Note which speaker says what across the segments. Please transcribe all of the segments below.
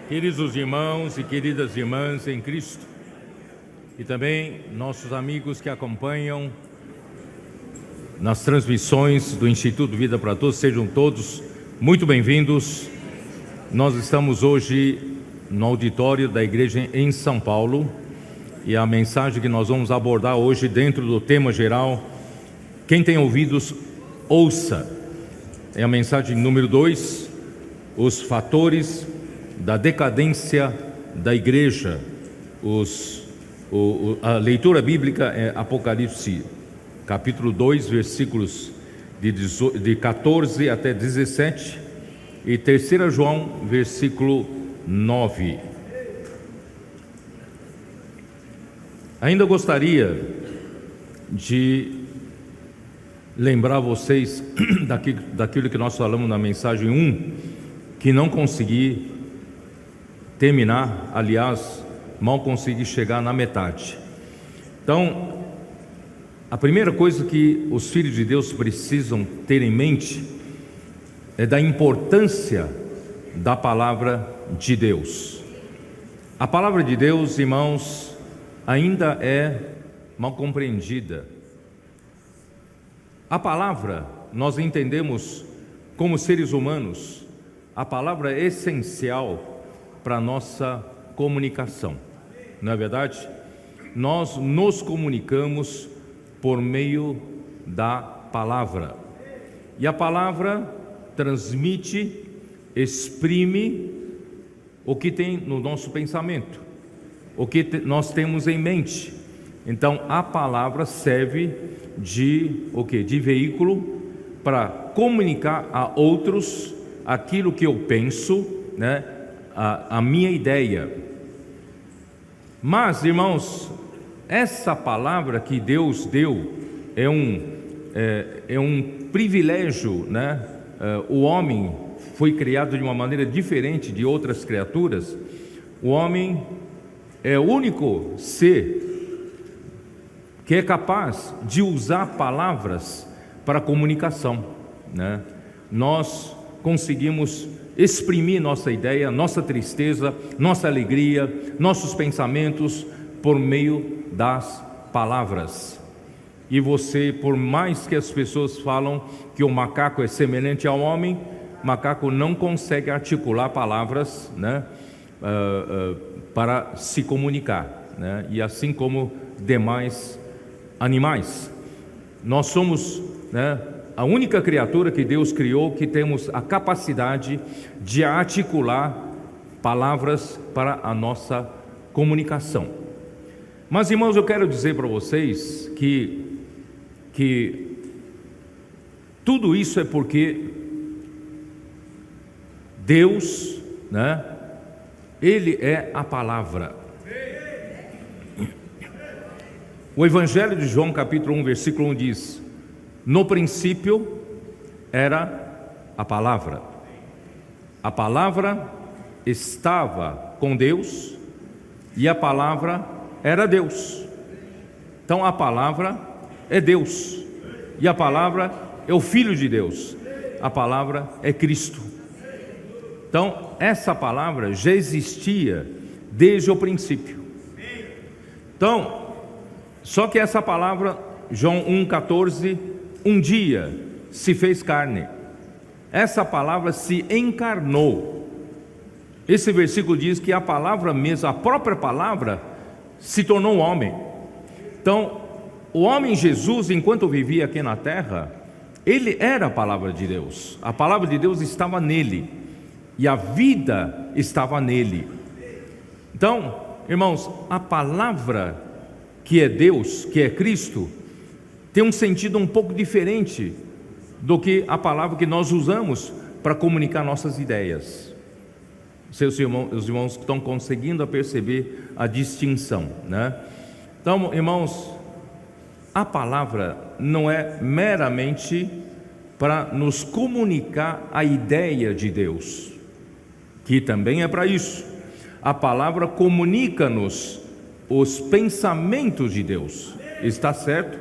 Speaker 1: Queridos irmãos e queridas irmãs em Cristo, e também nossos amigos que acompanham nas transmissões do Instituto Vida para Todos, sejam todos muito bem-vindos. Nós estamos hoje no auditório da igreja em São Paulo, e a mensagem que nós vamos abordar hoje, dentro do tema geral, quem tem ouvidos, ouça. É a mensagem número 2, os fatores da decadência da igreja. A leitura bíblica é Apocalipse, capítulo 2, versículos de 14 até 17, e 3 João, versículo 9. Ainda gostaria de lembrar vocês daquilo que nós falamos na mensagem 1, que não consegui terminar, aliás, mal consegui chegar na metade. Então, a primeira coisa que os filhos de Deus precisam ter em mente é da importância da palavra de Deus. A palavra de Deus, irmãos, ainda é mal compreendida. A palavra, nós entendemos como seres humanos, a palavra é essencial para a nossa comunicação. Não é verdade? Nós nos comunicamos por meio da palavra. E a palavra transmite, exprime o que tem no nosso pensamento, o que nós temos em mente. Então, a palavra serve de veículo para comunicar a outros aquilo que eu penso, né? A minha ideia. Mas, irmãos, essa palavra que Deus deu é um privilégio, né? O homem foi criado de uma maneira diferente de outras criaturas. O homem é o único ser que é capaz de usar palavras para comunicação, né? Nós conseguimos exprimir nossa ideia, nossa tristeza, nossa alegria, nossos pensamentos por meio das palavras. E você, por mais que as pessoas falam que o macaco é semelhante ao homem, o macaco não consegue articular palavras, né, para se comunicar, né? E assim como demais animais, nós somos, né, a única criatura que Deus criou que temos a capacidade de articular palavras para a nossa comunicação. Mas, irmãos, eu quero dizer para vocês que tudo isso é porque Deus, né, Ele é a palavra. O Evangelho de João, capítulo 1, versículo 1 diz: no princípio era a palavra estava com Deus e a palavra era Deus. Então a palavra é Deus, e a palavra é o Filho de Deus, a palavra é Cristo. Então essa palavra já existia desde o princípio. Então, só que essa palavra, João 1,14, um dia se fez carne. Essa palavra se encarnou. Esse versículo diz que a palavra mesmo, a própria palavra, se tornou homem. Então, o homem Jesus, enquanto vivia aqui na terra, ele era a palavra de Deus. A palavra de Deus estava nele, e a vida estava nele. Então, irmãos, a palavra que é Deus, que é Cristo, tem um sentido um pouco diferente do que a palavra que nós usamos para comunicar nossas ideias. Os irmãos estão conseguindo perceber a distinção, né? Então, irmãos, a palavra não é meramente para nos comunicar a ideia de Deus, que também é para isso. A palavra comunica-nos os pensamentos de Deus, está certo?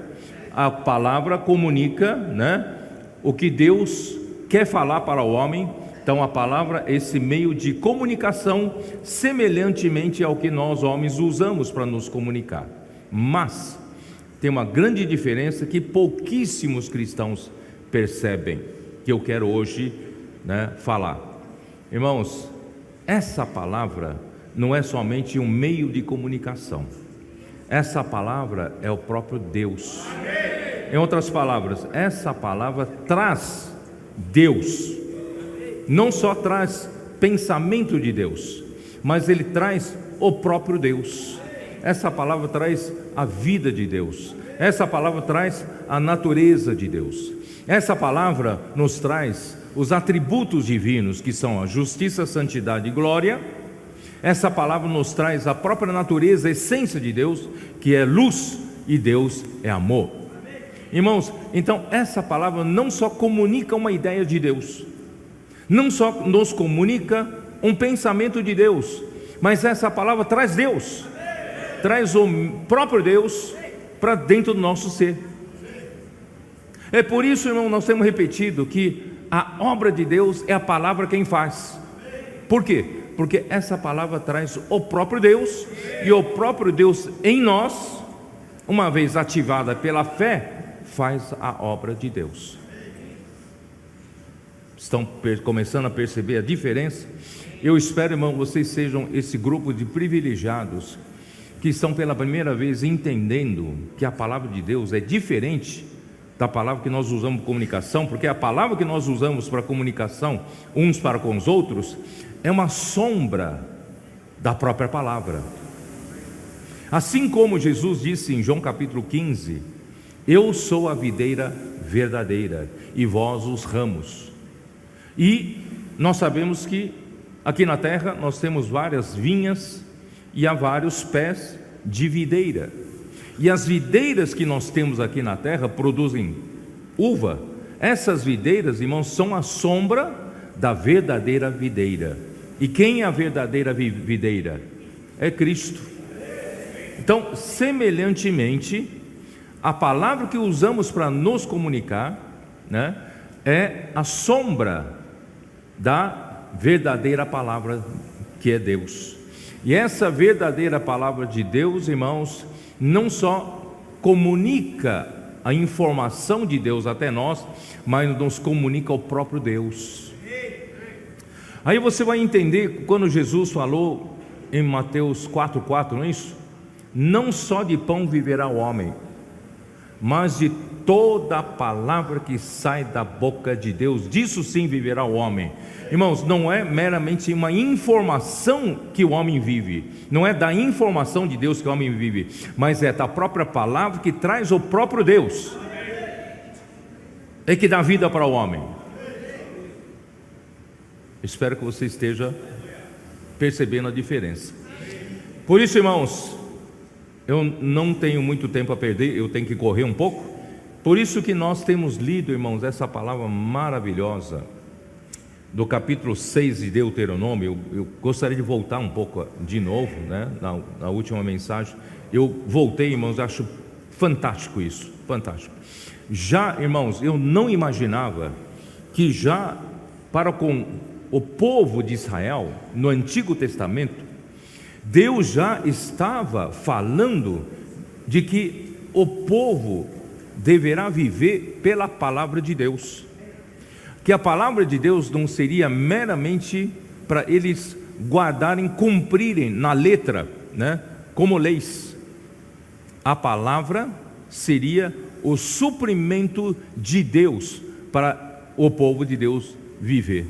Speaker 1: A palavra comunica, né, o que Deus quer falar para o homem, Então a palavra é esse meio de comunicação, semelhantemente ao que nós homens usamos para nos comunicar. Mas tem uma grande diferença que pouquíssimos cristãos percebem, que eu quero hoje, falar. Irmãos, essa palavra não é somente um meio de comunicação. Essa palavra é o próprio Deus. Em outras palavras, essa palavra traz Deus. Não só traz pensamento de Deus, mas ele traz o próprio Deus. Essa palavra traz a vida de Deus. Essa palavra traz a natureza de Deus. Essa palavra nos traz os atributos divinos, que são a justiça, santidade e glória. Essa palavra nos traz a própria natureza, a essência de Deus, que é luz, e Deus é amor. Irmãos, então essa palavra não só comunica uma ideia de Deus, não só nos comunica um pensamento de Deus, mas essa palavra traz Deus, traz o próprio Deus para dentro do nosso ser. É por isso, irmão, nós temos repetido que a obra de Deus é a palavra quem faz. Por quê? Porque essa palavra traz o próprio Deus, e o próprio Deus em nós, uma vez ativada pela fé, faz a obra de Deus. Estão começando a perceber a diferença? Eu espero, irmão, vocês sejam esse grupo de privilegiados que estão pela primeira vez entendendo que a palavra de Deus é diferente da palavra que nós usamos para comunicação, porque a palavra que nós usamos para comunicação uns para com os outros é uma sombra da própria palavra. Assim como Jesus disse em João capítulo 15: eu sou a videira verdadeira e vós os ramos. E nós sabemos que aqui na terra nós temos várias vinhas e há vários pés de videira. E as videiras que nós temos aqui na terra produzem uva. Essas videiras, irmãos, são a sombra da verdadeira videira. E quem é a verdadeira videira? É Cristo. Então, semelhantemente, a palavra que usamos para nos comunicar, é a sombra da verdadeira palavra que é Deus. E essa verdadeira palavra de Deus, irmãos, não só comunica a informação de Deus até nós, mas nos comunica o próprio Deus. Aí você vai entender quando Jesus falou em Mateus 4,4, não é isso? Não só de pão viverá o homem, mas de toda a palavra que sai da boca de Deus, disso sim viverá o homem. Irmãos, não é meramente uma informação que o homem vive, não é da informação de Deus que o homem vive, mas é da própria palavra que traz o próprio Deus, é que dá vida para o homem. Espero que você esteja percebendo a diferença. Por isso, irmãos, eu não tenho muito tempo a perder, eu tenho que correr um pouco. Por isso que nós temos lido, irmãos, essa palavra maravilhosa do capítulo 6 de Deuteronômio. Eu gostaria de voltar um pouco de novo, na última mensagem. Eu voltei, irmãos, acho fantástico isso, fantástico. Já, irmãos, eu não imaginava que já para com o povo de Israel, no Antigo Testamento, Deus já estava falando de que o povo deverá viver pela palavra de Deus, que a palavra de Deus não seria meramente para eles guardarem, cumprirem na letra, como leis. A palavra seria o suprimento de Deus para o povo de Deus viver,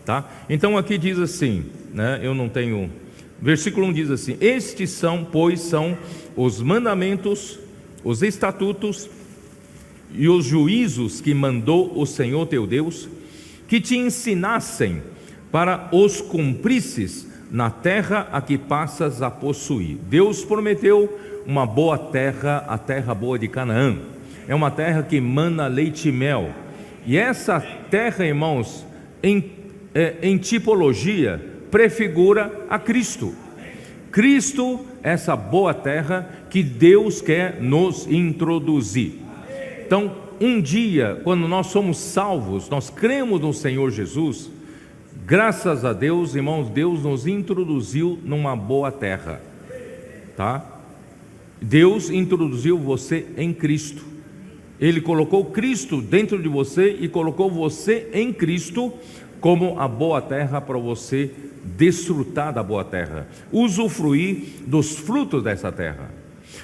Speaker 1: tá? Então aqui diz assim, eu não tenho... Versículo 1 diz assim: estes são, pois, são os mandamentos, os estatutos e os juízos que mandou o Senhor teu Deus, que te ensinassem para os cumprisses na terra a que passas a possuir. Deus prometeu uma boa terra, a terra boa de Canaã. É uma terra que mana leite e mel. E essa terra, irmãos, em tipologia, prefigura a Cristo. Cristo, essa boa terra que Deus quer nos introduzir. Então, um dia, quando nós somos salvos, nós cremos no Senhor Jesus, Graças a Deus, irmãos, Deus nos introduziu numa boa terra, tá? Deus introduziu você em Cristo. Ele colocou Cristo dentro de você e colocou você em Cristo como a boa terra para você desfrutar da boa terra, usufruir dos frutos dessa terra.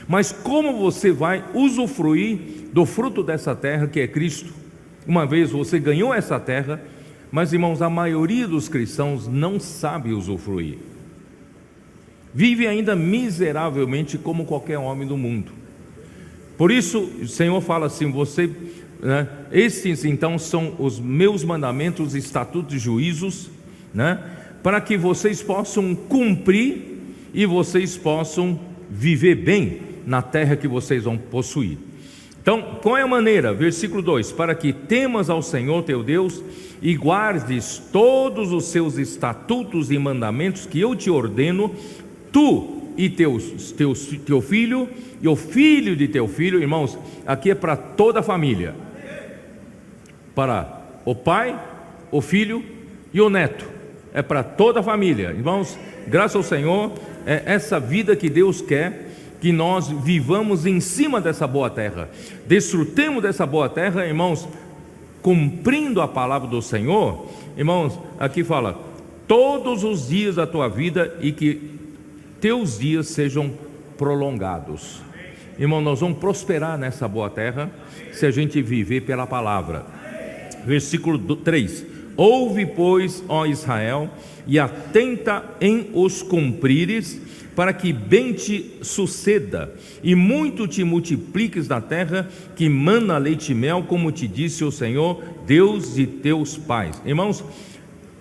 Speaker 1: Mas como você vai usufruir do fruto dessa terra que é Cristo? Uma vez você ganhou essa terra, mas irmãos, a maioria dos cristãos não sabe usufruir. Vive ainda miseravelmente como qualquer homem do mundo. Por isso o Senhor fala assim: estes então são os meus mandamentos, estatutos e juízos, para que vocês possam cumprir e vocês possam viver bem na terra que vocês vão possuir. Então, qual é a maneira? Versículo 2: para que temas ao Senhor teu Deus e guardes todos os seus estatutos e mandamentos que eu te ordeno, tu e teu filho e o filho de teu filho. Irmãos, aqui é para toda a família, para o pai, o filho e o neto, é para toda a família. Irmãos, graças ao Senhor, é essa vida que Deus quer que nós vivamos em cima dessa boa terra, desfrutemos dessa boa terra, irmãos, cumprindo a palavra do Senhor. Irmãos, aqui fala: todos os dias da tua vida, e que teus dias sejam prolongados. Irmão, nós vamos prosperar nessa boa terra se a gente viver pela palavra. Versículo 3: ouve, pois, ó Israel, e atenta em os cumprires, para que bem te suceda e muito te multipliques na terra que mana leite e mel, como te disse o Senhor, Deus de teus pais. Irmãos,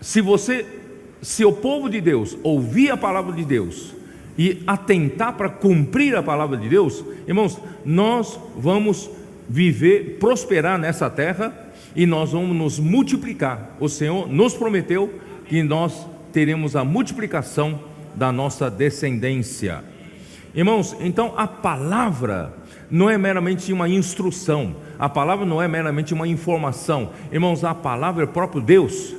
Speaker 1: se o povo de Deus ouvir a palavra de Deus e atentar para cumprir a palavra de Deus, irmãos, nós vamos viver, prosperar nessa terra, e nós vamos nos multiplicar. O Senhor nos prometeu que nós teremos a multiplicação da nossa descendência. Irmãos, então a palavra não é meramente uma instrução, a palavra não é meramente uma informação. Irmãos, a palavra é o próprio Deus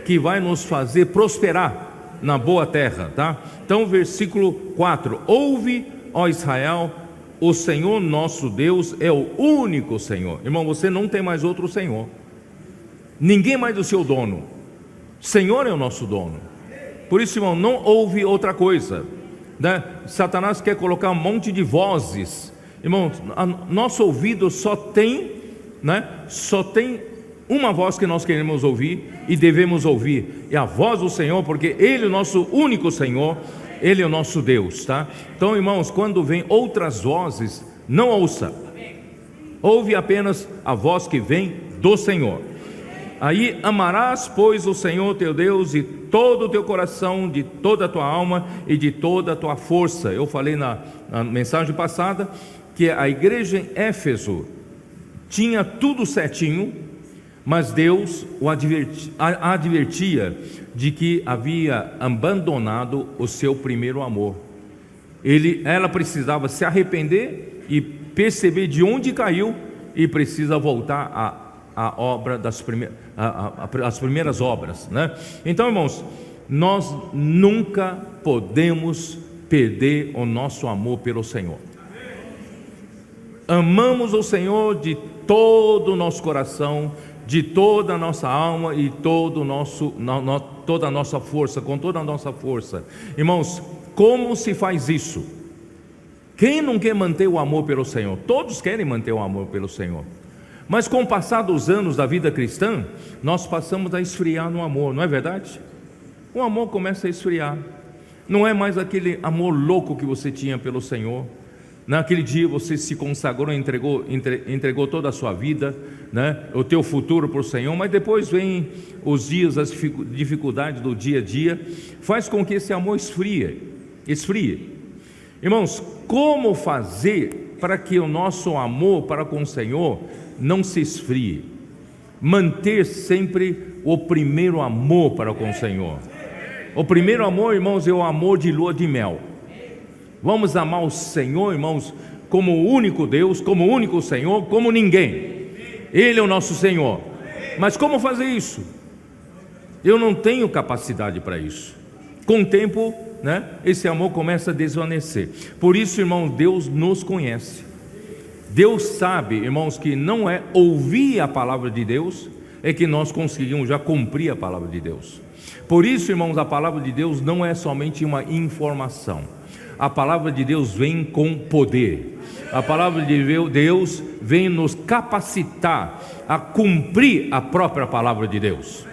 Speaker 1: que vai nos fazer prosperar na boa terra, tá? Então, versículo 4: ouve, ó Israel, o Senhor nosso Deus é o único Senhor. Irmão, você não tem mais outro Senhor, ninguém mais do seu dono. Senhor é o nosso dono. Por isso, irmão, não ouve outra coisa, Satanás quer colocar um monte de vozes. Irmão, nosso ouvido só tem uma voz que nós queremos ouvir e devemos ouvir, é a voz do Senhor, porque Ele é o nosso único Senhor, Ele é o nosso Deus, tá? Então, irmãos, quando vem outras vozes, não ouça, ouve apenas a voz que vem do Senhor. Aí: amarás, pois, o Senhor teu Deus de todo o teu coração, de toda a tua alma e de toda a tua força. Eu falei na mensagem passada que a igreja em Éfeso tinha tudo certinho, mas Deus a advertia de que havia abandonado o seu primeiro amor. Ela precisava se arrepender e perceber de onde caiu, e precisa voltar a obra as primeiras obras, Então, irmãos, nós nunca podemos perder o nosso amor pelo Senhor. Amamos o Senhor de todo o nosso coração, de toda a nossa alma e toda a nossa força, com toda a nossa força. Irmãos, como se faz isso? Quem não quer manter o amor pelo Senhor? Todos querem manter o amor pelo Senhor. Mas com o passar dos anos da vida cristã, nós passamos a esfriar no amor, não é verdade? O amor começa a esfriar. Não é mais aquele amor louco que você tinha pelo Senhor. Naquele dia você se consagrou, entregou toda a sua vida, o teu futuro para o Senhor. Mas depois vem os dias, as dificuldades do dia a dia, faz com que esse amor esfrie. Irmãos, como fazer para que o nosso amor para com o Senhor não se esfrie? Manter sempre o primeiro amor para com o Senhor. O primeiro amor, irmãos, é o amor de lua de mel. Vamos amar o Senhor, irmãos, como o único Deus, como o único Senhor, como ninguém. Ele é o nosso Senhor. Mas como fazer isso? Eu não tenho capacidade para isso. Com o tempo, né, esse amor começa a desvanecer. Por isso, irmãos, Deus nos conhece. Deus sabe, irmãos, que não é ouvir a palavra de Deus é que nós conseguimos já cumprir a palavra de Deus. Por isso, irmãos, a palavra de Deus não é somente uma informação. A palavra de Deus vem com poder. A palavra de Deus vem nos capacitar a cumprir a própria palavra de Deus.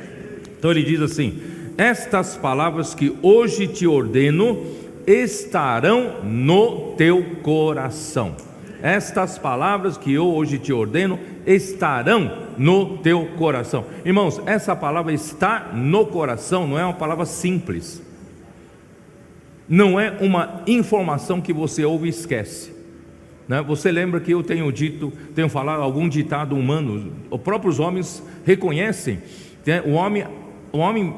Speaker 1: Então ele diz assim: estas palavras que hoje te ordeno estarão no teu coração. Estas palavras que eu hoje te ordeno estarão no teu coração. Irmãos, essa palavra estar no coração não é uma palavra simples. Não é uma informação que você ouve e esquece, né? Você lembra que eu tenho falado algum ditado humano. Os próprios homens reconhecem, né? O homem,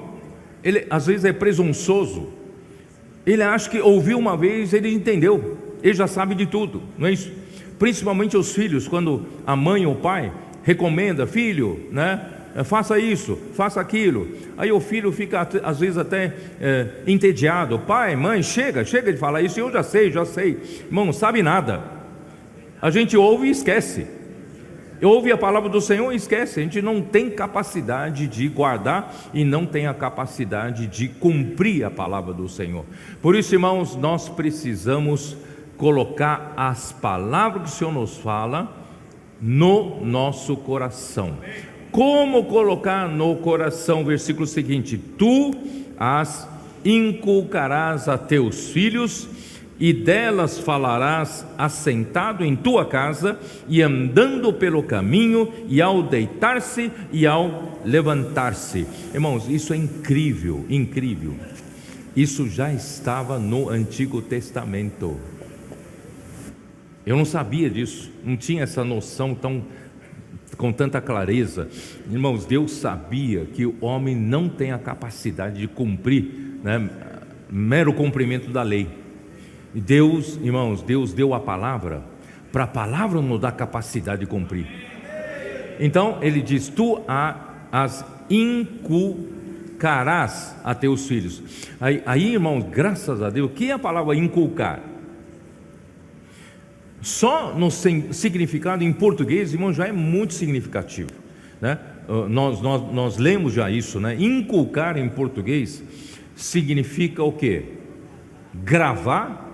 Speaker 1: ele às vezes é presunçoso. Ele acha que ouviu uma vez, ele entendeu, ele já sabe de tudo, não é isso? Principalmente os filhos, quando a mãe ou o pai recomenda: filho, né, faça isso, faça aquilo. Aí o filho fica às vezes até entediado: pai, mãe, chega de falar isso, eu já sei. Irmão, não sabe nada. A gente ouve e esquece. Ouve a palavra do Senhor e esquece. A gente não tem capacidade de guardar e não tem a capacidade de cumprir a palavra do Senhor. Por isso, irmãos, nós precisamos colocar as palavras que o Senhor nos fala no nosso coração. Como colocar no coração? Versículo seguinte: tu as inculcarás a teus filhos, e delas falarás assentado em tua casa, e andando pelo caminho, e ao deitar-se e ao levantar-se. Irmãos, isso é incrível, incrível. Isso já estava no Antigo Testamento. Eu não sabia disso, não tinha essa noção com tanta clareza. Irmãos, Deus sabia que o homem não tem a capacidade de cumprir, né, mero cumprimento da lei. E Deus, irmãos, Deus deu a palavra, para a palavra nos dar capacidade de cumprir. Então ele diz: tu as inculcarás a teus filhos. Aí, irmãos, graças a Deus, o que é a palavra inculcar? Só no significado em português, irmão, já é muito significativo, né? Nós lemos já isso, né? Inculcar em português significa o quê? Gravar,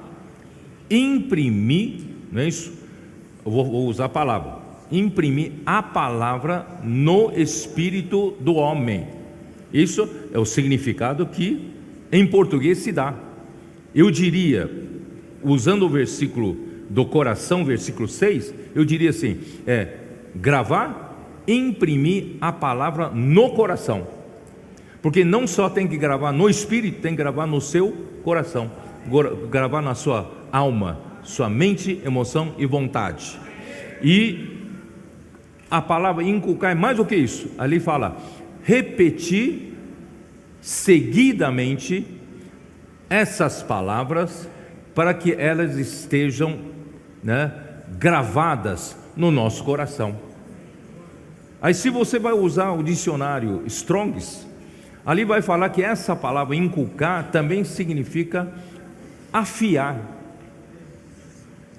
Speaker 1: imprimir, não é isso? Eu vou usar a palavra, imprimir a palavra no espírito do homem. Isso é o significado que em português se dá. Eu diria, usando o versículo do coração, versículo 6, eu diria assim: gravar, imprimir a palavra no coração. Porque não só tem que gravar no espírito, tem que gravar no seu coração, gravar na sua alma, sua mente, emoção e vontade. E a palavra inculcar é mais do que isso. Ali fala repetir seguidamente essas palavras, para que elas estejam, né, gravadas no nosso coração. Aí, se você vai usar o dicionário Strong's, ali vai falar que essa palavra inculcar também significa afiar.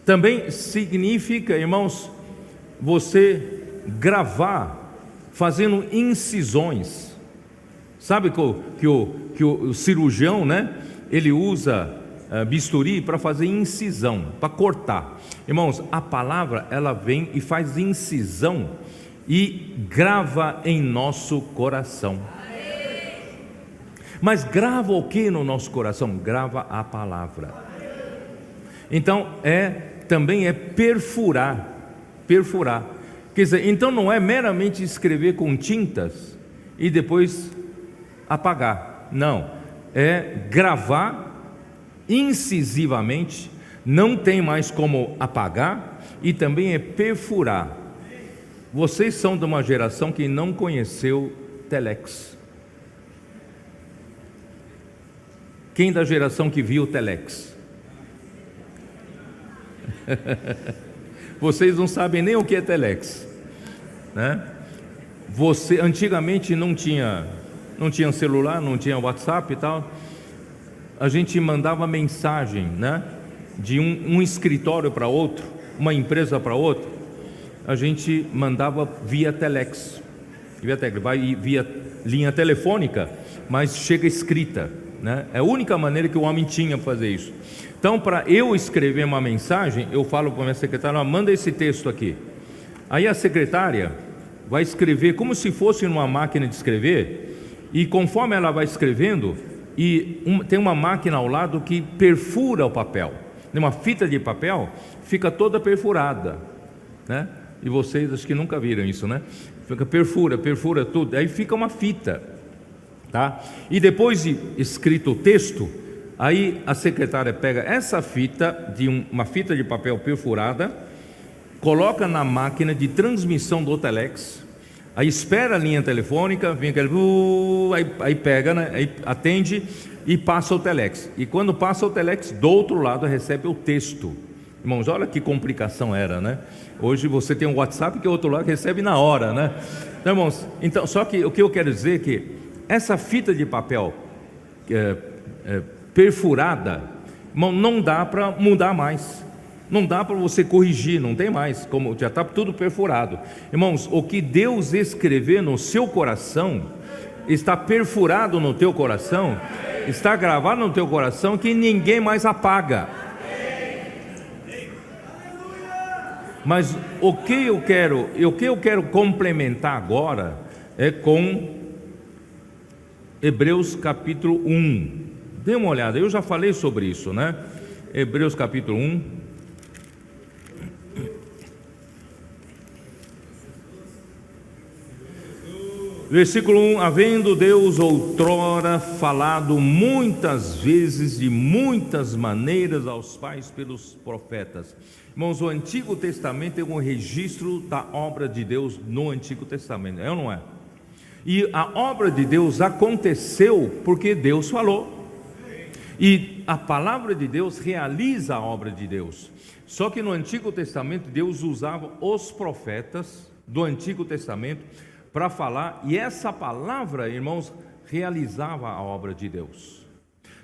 Speaker 1: Também significa, irmãos, você gravar fazendo incisões. Sabe que o cirurgião, né, ele usa bisturi para fazer incisão, para cortar. Irmãos, a palavra, ela vem e faz incisão e grava em nosso coração. Mas grava o que no nosso coração? Grava a palavra. Então também é perfurar. Quer dizer, então não é meramente escrever com tintas e depois apagar. Não, é gravar incisivamente, não tem mais como apagar, e também é perfurar. Vocês são de uma geração que não conheceu telex. Quem da geração que viu telex? Vocês não sabem nem o que é telex, né? Antigamente não tinha não tinha celular, não tinha WhatsApp e tal. A gente mandava mensagem, né? De um escritório para outro, uma empresa para outra. A gente mandava via telex, vai via linha telefônica, mas chega escrita, né? É a única maneira que o homem tinha para fazer isso. Então, para eu escrever uma mensagem, eu falo para a minha secretária: manda esse texto aqui. Aí a secretária vai escrever como se fosse numa máquina de escrever, e conforme ela vai escrevendo, tem uma máquina ao lado que perfura o papel. Uma fita de papel fica toda perfurada, né? E vocês acho que nunca viram isso, né? Perfura tudo, aí fica uma fita, tá? E depois de escrito o texto, aí a secretária pega essa fita, uma fita de papel perfurada, coloca na máquina de transmissão do telex, aí espera a linha telefônica, vem aquele, aí pega, né? Aí atende e passa o telex. E quando passa o telex, do outro lado recebe o texto. Irmãos, olha que complicação era, né? Hoje você tem um WhatsApp que o outro lado recebe na hora, né? Então, irmãos, só que o que eu quero dizer é que essa fita de papel perfurada, irmão, não dá para mudar mais, não dá para você corrigir, não tem mais, como já está tudo perfurado. Irmãos, o que Deus escrever no seu coração está perfurado no teu coração, está gravado no teu coração, que ninguém mais apaga. Mas o que eu quero complementar agora é com Hebreus capítulo 1. Dê uma olhada, eu já falei sobre isso, né? Hebreus capítulo 1. Versículo 1: havendo Deus outrora falado muitas vezes, de muitas maneiras, aos pais pelos profetas. Irmãos, o Antigo Testamento é um registro da obra de Deus no Antigo Testamento, é ou não é? E a obra de Deus aconteceu porque Deus falou. E a palavra de Deus realiza a obra de Deus. Só que no Antigo Testamento Deus usava os profetas do Antigo Testamento para falar, e essa palavra, irmãos, realizava a obra de Deus.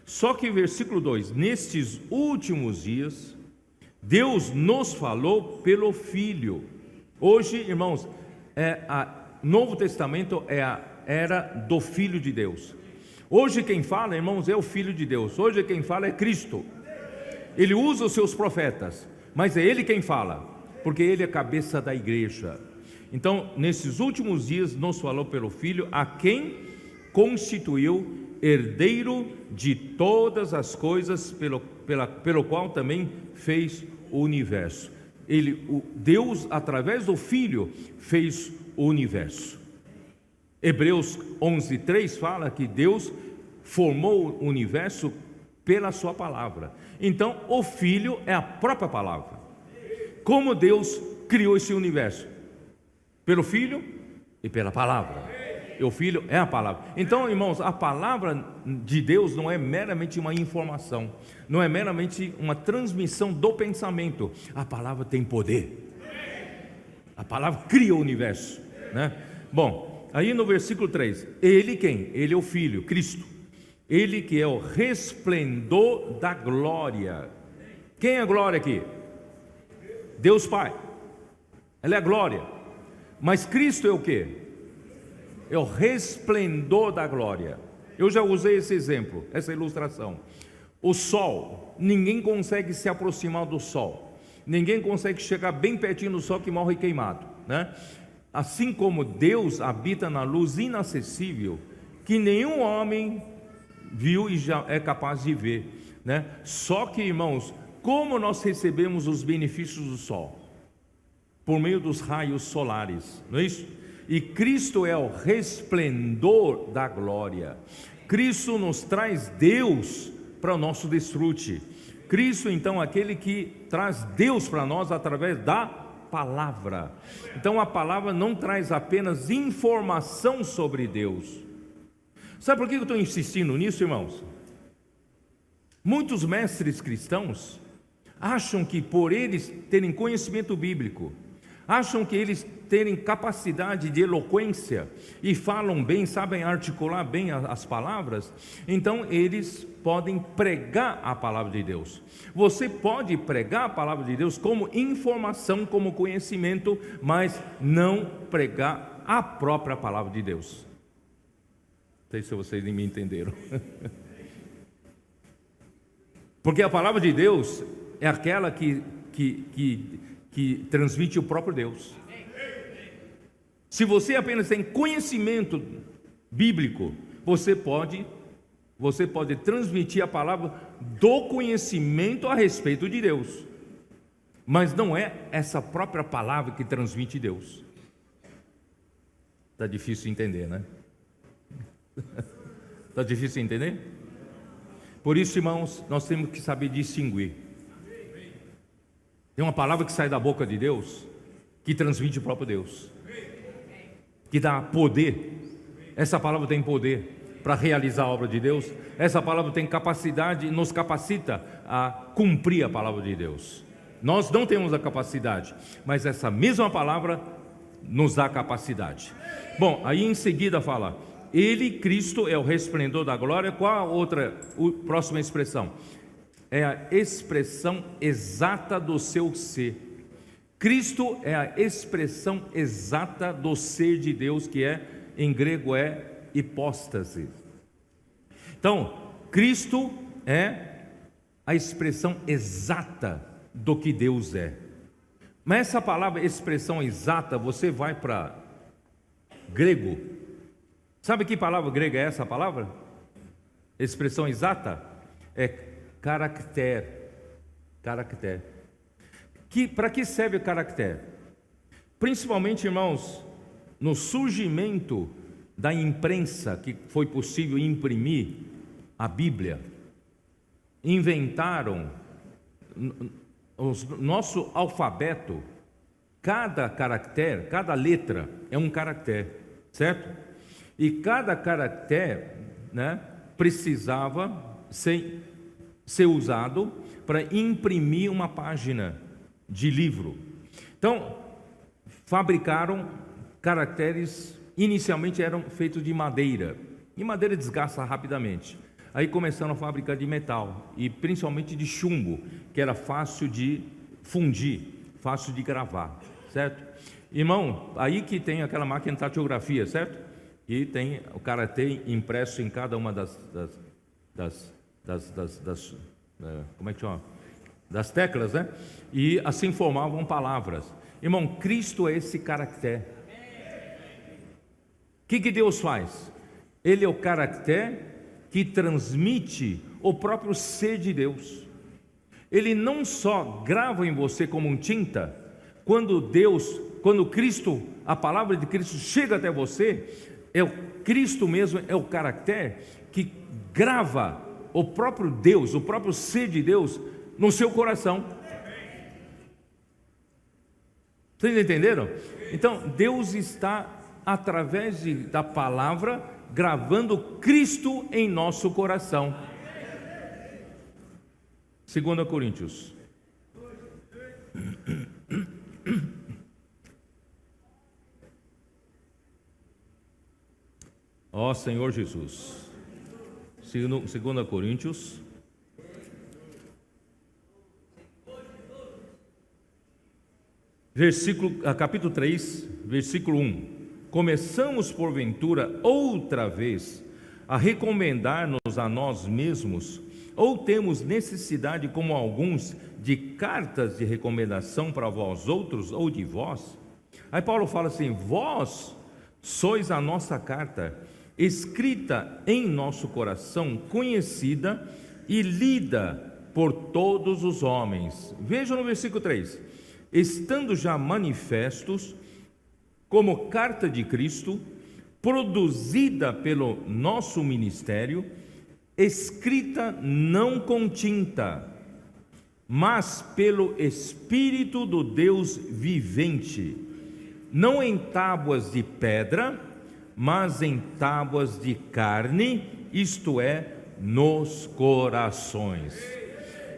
Speaker 1: Só que versículo 2: nestes últimos dias Deus nos falou pelo Filho. Hoje, irmãos, Novo Testamento é a era do Filho de Deus. Hoje quem fala, irmãos, é o Filho de Deus. Hoje quem fala é Cristo. Ele usa os seus profetas, mas é Ele quem fala, porque Ele é a cabeça da igreja. Então, nesses últimos dias nos falou pelo Filho, a quem constituiu herdeiro de todas as coisas, pelo qual também fez o universo. Deus, através do Filho, fez o universo. Hebreus 11:3 fala que Deus formou o universo pela sua palavra. Então, o Filho é a própria palavra. Como Deus criou esse universo? Pelo Filho e pela palavra. E o Filho é a palavra. Então, irmãos, a palavra de Deus não é meramente uma informação, não é meramente uma transmissão do pensamento. A palavra tem poder. A palavra cria o universo, né? Bom, aí no versículo 3, Ele quem? Ele é o Filho, Cristo. Ele que é o resplendor da glória. Quem é a glória aqui? Deus Pai. Ela é a glória. Mas Cristo é o quê? É o resplendor da glória. Eu já usei esse exemplo, essa ilustração. O sol, ninguém consegue se aproximar do sol, ninguém consegue chegar bem pertinho do sol que morre queimado, né? Assim como Deus habita na luz inacessível, que nenhum homem viu e já é capaz de ver, né? Só que, irmãos, como nós recebemos os benefícios do sol? Por meio dos raios solares, não é isso? E Cristo é o resplendor da glória. Cristo nos traz Deus para o nosso desfrute. Cristo, então, é aquele que traz Deus para nós através da palavra. Então, a palavra não traz apenas informação sobre Deus. Sabe por que eu estou insistindo nisso, irmãos? Muitos mestres cristãos acham que por eles terem conhecimento bíblico, acham que eles terem capacidade de eloquência e falam bem, sabem articular bem as palavras, então eles podem pregar a palavra de Deus. Você pode pregar a palavra de Deus como informação, como conhecimento, mas não pregar a própria palavra de Deus. Não sei se vocês me entenderam. Porque a palavra de Deus é aquela que transmite o próprio Deus. Se você apenas tem conhecimento bíblico, você pode transmitir a palavra do conhecimento a respeito de Deus, mas não é essa própria palavra que transmite Deus. Está difícil entender, né? Está difícil entender? Por isso, irmãos, nós temos que saber distinguir. Tem uma palavra que sai da boca de Deus, que transmite o próprio Deus, que dá poder. Essa palavra tem poder para realizar a obra de Deus. Essa palavra tem capacidade, nos capacita a cumprir a palavra de Deus. Nós não temos a capacidade, mas essa mesma palavra nos dá capacidade. Bom, aí em seguida fala: Ele, Cristo, é o resplendor da glória. Qual a outra, próxima expressão? É a expressão exata do seu ser. Cristo é a expressão exata do ser de Deus, que em grego é hipóstase. Então, Cristo é a expressão exata do que Deus é. Mas essa palavra expressão exata, você vai para grego. Sabe que palavra grega é essa palavra? Expressão exata? É caractere. Caractere. Para que serve o caractere? Principalmente, irmãos, no surgimento da imprensa, que foi possível imprimir a Bíblia, inventaram o nosso alfabeto. Cada caractere, cada letra é um caractere, certo? E cada caractere, né, precisava ser usado para imprimir uma página de livro. Então, fabricaram caracteres, inicialmente eram feitos de madeira, e madeira desgasta rapidamente. Aí começaram a fabricar de metal, e principalmente de chumbo, que era fácil de fundir, fácil de gravar, certo? Irmão, aí que tem aquela máquina de taquografia, certo? E tem o caractere impresso em cada uma como é que chama? Das teclas, né? E assim formavam palavras. Irmão, Cristo é esse caractere. O que Deus faz? Ele é o caractere que transmite o próprio ser de Deus. Ele não só grava em você como um tinta. Quando Cristo, a palavra de Cristo chega até você, é o Cristo mesmo, é o caractere que grava o próprio Deus, o próprio ser de Deus no seu coração. Vocês entenderam? Então, Deus está, através da palavra, gravando Cristo em nosso coração. 2 Coríntios. Ó Senhor Jesus. 2 Coríntios. Capítulo 3, versículo 1. Começamos porventura outra vez a recomendar-nos a nós mesmos, ou temos necessidade, como alguns, de cartas de recomendação para vós outros, ou de vós? Aí Paulo fala assim: vós sois a nossa carta, escrita em nosso coração, conhecida e lida por todos os homens. Vejam no versículo 3: estando já manifestos como carta de Cristo, produzida pelo nosso ministério, escrita não com tinta, mas pelo Espírito do Deus vivente, não em tábuas de pedra, mas em tábuas de carne, isto é, nos corações.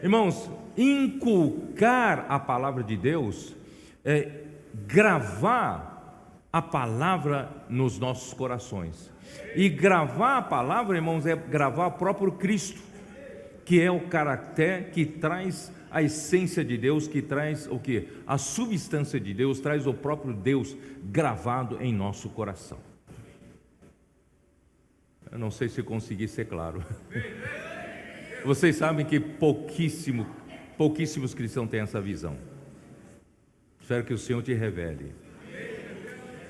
Speaker 1: Irmãos, inculcar a palavra de Deus gravar a palavra nos nossos corações. E gravar a palavra, irmãos, é gravar o próprio Cristo, que é o caráter que traz a essência de Deus, que traz o que? A substância de Deus, traz o próprio Deus gravado em nosso coração. Eu não sei se consegui ser claro. Vocês sabem que pouquíssimos cristãos têm essa visão. Espero que o Senhor te revele.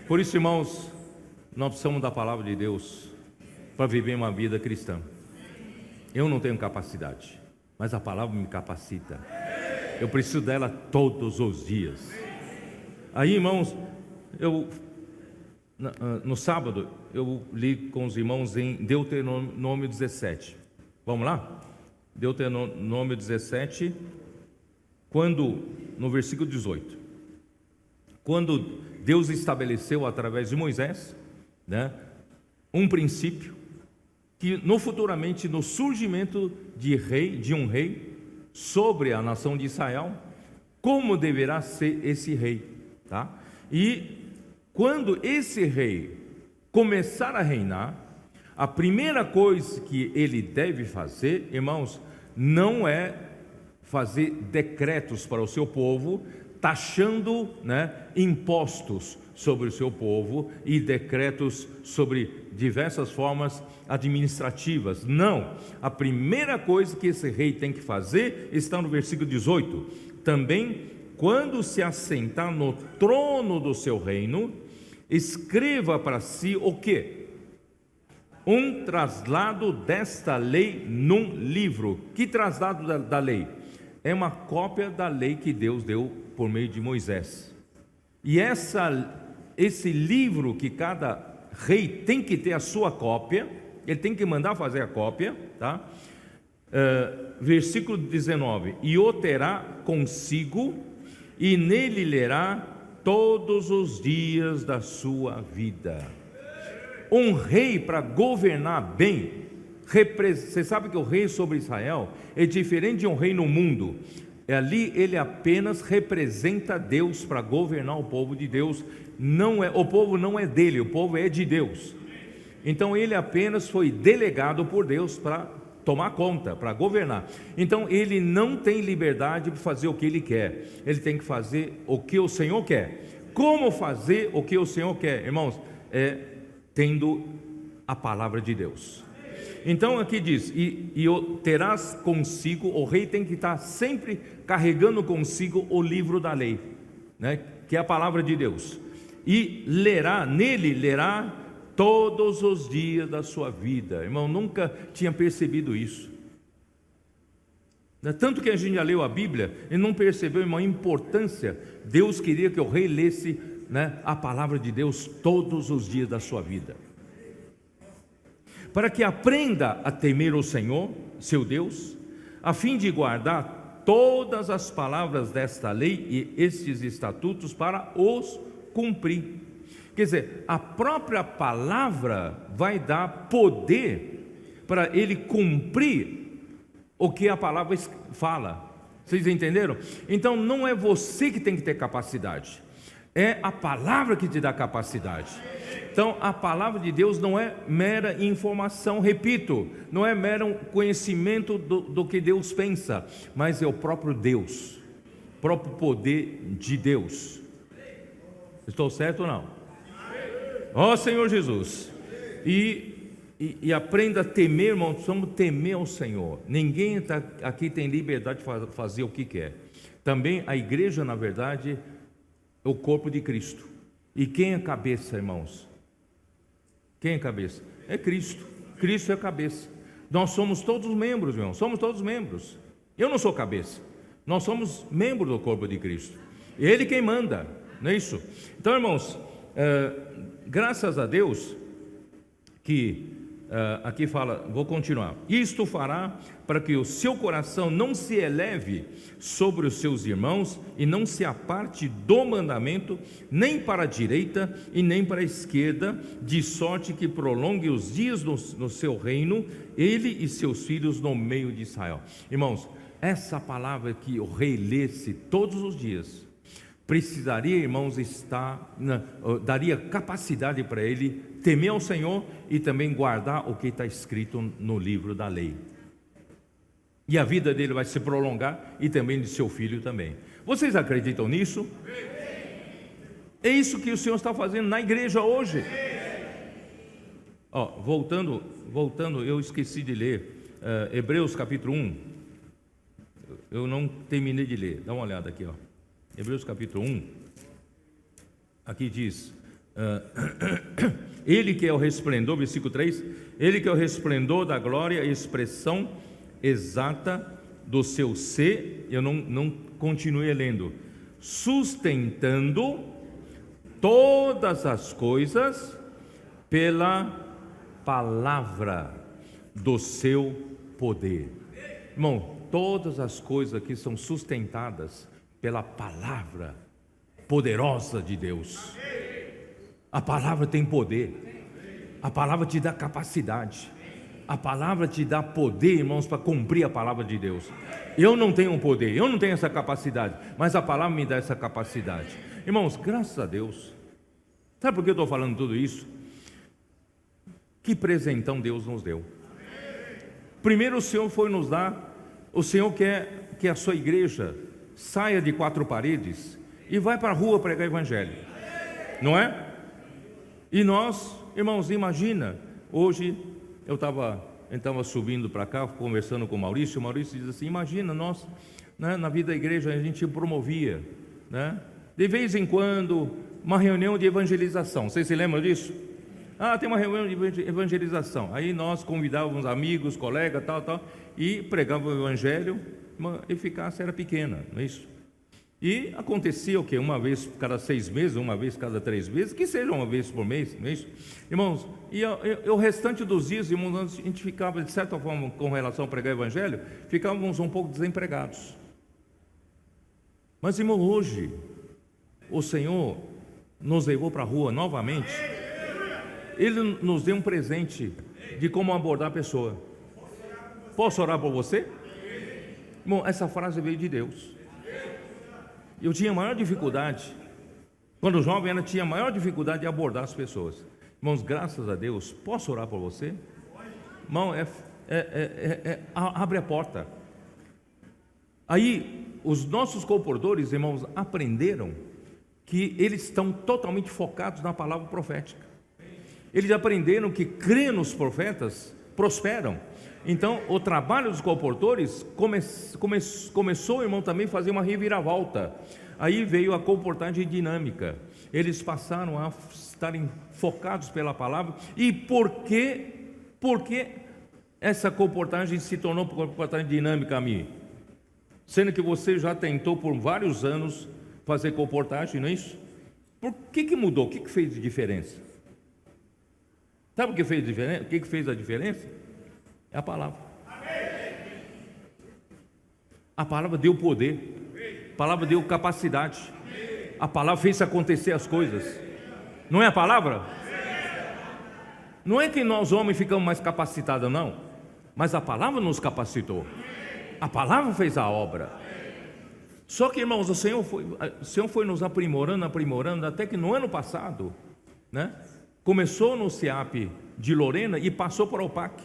Speaker 1: Por isso, irmãos, nós precisamos da palavra de Deus para viver uma vida cristã. Eu não tenho capacidade, mas a palavra me capacita. Eu preciso dela todos os dias. Aí, irmãos, no sábado eu li com os irmãos em Deuteronômio 17. Vamos lá? Deuteronômio 17, no versículo 18, quando Deus estabeleceu através de Moisés, né, um princípio que futuramente no surgimento de um rei sobre a nação de Israel, como deverá ser esse rei, tá? E quando esse rei começar a reinar, a primeira coisa que ele deve fazer, irmãos, não é fazer decretos para o seu povo, taxando, né, impostos sobre o seu povo e decretos sobre diversas formas administrativas. Não, a primeira coisa que esse rei tem que fazer está no versículo 18. Também, quando se assentar no trono do seu reino, escreva para si o quê? Um traslado desta lei num livro. Que traslado da lei? É uma cópia da lei que Deus deu por meio de Moisés. E esse livro que cada rei tem que ter a sua cópia, ele tem que mandar fazer a cópia, tá? Versículo 19: e o terá consigo, e nele lerá todos os dias da sua vida. Um rei, para governar bem, você sabe que o rei sobre Israel é diferente de um rei no mundo. Ali ele apenas representa Deus para governar o povo de Deus. O povo não é dele, o povo é de Deus. Então ele apenas foi delegado por Deus para tomar conta, para governar. Então ele não tem liberdade para fazer o que ele quer. Ele tem que fazer o que o Senhor quer. Como fazer o que o Senhor quer, irmãos? Tendo a palavra de Deus. Então aqui diz, e terás consigo, o rei tem que estar sempre carregando consigo o livro da lei, né, que é a palavra de Deus, e nele lerá todos os dias da sua vida. Irmão, nunca tinha percebido isso. Tanto que a gente já leu a Bíblia e não percebeu, irmão, a importância. Deus queria que o rei lesse, né, a palavra de Deus todos os dias da sua vida, para que aprenda a temer o Senhor, seu Deus, a fim de guardar todas as palavras desta lei e estes estatutos para os cumprir. Quer dizer, a própria palavra vai dar poder para ele cumprir o que a palavra fala. Vocês entenderam? Então não é você que tem que ter capacidade, é a palavra que te dá capacidade. Então a palavra de Deus não é mera informação, repito, não é mero conhecimento do que Deus pensa, mas é o próprio Deus, o próprio poder de Deus. Estou certo ou não? Ó Senhor Jesus. E aprenda a temer, irmão. Precisamos temer ao Senhor. Ninguém aqui tem liberdade de fazer o que quer. Também a igreja, na verdade, é o corpo de Cristo. E quem é a cabeça, irmãos? Quem é a cabeça? É Cristo. Cristo é a cabeça. Nós somos todos membros, irmãos. Somos todos membros. Eu não sou cabeça. Nós somos membros do corpo de Cristo. Ele quem manda, não é isso? Então, irmãos, graças a Deus que aqui fala, vou continuar. Isto fará para que o seu coração não se eleve sobre os seus irmãos e não se aparte do mandamento, nem para a direita e nem para a esquerda, de sorte que prolongue os dias no seu reino, ele e seus filhos no meio de Israel. Irmãos, essa palavra que o rei lesse todos os dias, precisaria, irmãos, daria capacidade para ele temer ao Senhor e também guardar o que está escrito no livro da lei. E a vida dele vai se prolongar e também de seu filho também. Vocês acreditam nisso? É isso que o Senhor está fazendo na igreja hoje. Voltando, eu esqueci de ler Hebreus capítulo 1. Eu não terminei de ler. Dá uma olhada aqui, Hebreus capítulo 1. Aqui diz: Ele que é o resplendor, versículo 3, Ele que é o resplendor da glória e expressão exata do seu ser. Eu não continuei lendo. Sustentando todas as coisas pela palavra do seu poder. Irmão, todas as coisas aqui são sustentadas pela palavra poderosa de Deus. A palavra tem poder, a palavra te dá capacidade, a palavra te dá poder, irmãos, para cumprir a palavra de Deus. Eu não tenho um poder, eu não tenho essa capacidade, mas a palavra me dá essa capacidade. Irmãos, graças a Deus. Sabe por que eu estou falando tudo isso? Que presentão Deus nos deu. Primeiro o Senhor foi nos dar, o Senhor quer que a sua igreja saia de 4 paredes e vai para a rua pregar evangelho, não é? E nós, irmãos, imagina, hoje eu estava subindo para cá, conversando com o Maurício diz assim: imagina nós, né, na vida da igreja a gente promovia, né, de vez em quando, uma reunião de evangelização. Vocês se lembram disso? Tem uma reunião de evangelização. Aí nós convidávamos amigos, colegas, tal, e pregávamos o evangelho. Uma eficácia era pequena, não é isso? E acontecia o quê? Uma vez cada 6 meses, uma vez cada 3 meses, que seja uma vez por mês, não é isso? Irmãos, e o restante dos dias, irmãos, a gente ficava, de certa forma, com relação a pregar o evangelho, ficávamos um pouco desempregados. Mas, irmão, hoje, o Senhor nos levou para a rua novamente. Ele nos deu um presente de como abordar a pessoa. Posso orar por você? Irmão, essa frase veio de Deus. Eu tinha maior dificuldade, quando jovem, ela tinha maior dificuldade de abordar as pessoas. Irmãos, graças a Deus, posso orar por você? Irmão, abre a porta. Aí, os nossos cooperadores, irmãos, aprenderam que eles estão totalmente focados na palavra profética. Eles aprenderam que crer nos profetas prosperam. Então, o trabalho dos colportores começou, irmão, também a fazer uma reviravolta. Aí veio a comportagem dinâmica. Eles passaram a estarem focados pela palavra. E por que essa comportagem se tornou comportagem dinâmica a mim? Sendo que você já tentou por vários anos fazer comportagem, não é isso? Por que mudou? O que fez de diferença? Sabe o que fez a diferença? O que fez a diferença? É a palavra. A palavra deu poder, a palavra deu capacidade, a palavra fez acontecer as coisas. Não é a palavra? Não é que nós homens ficamos mais capacitados, não, mas a palavra nos capacitou, a palavra fez a obra. Só que, irmãos, o Senhor foi nos aprimorando, até que no ano passado, né, começou no CIAP de Lorena e passou para o OPAC.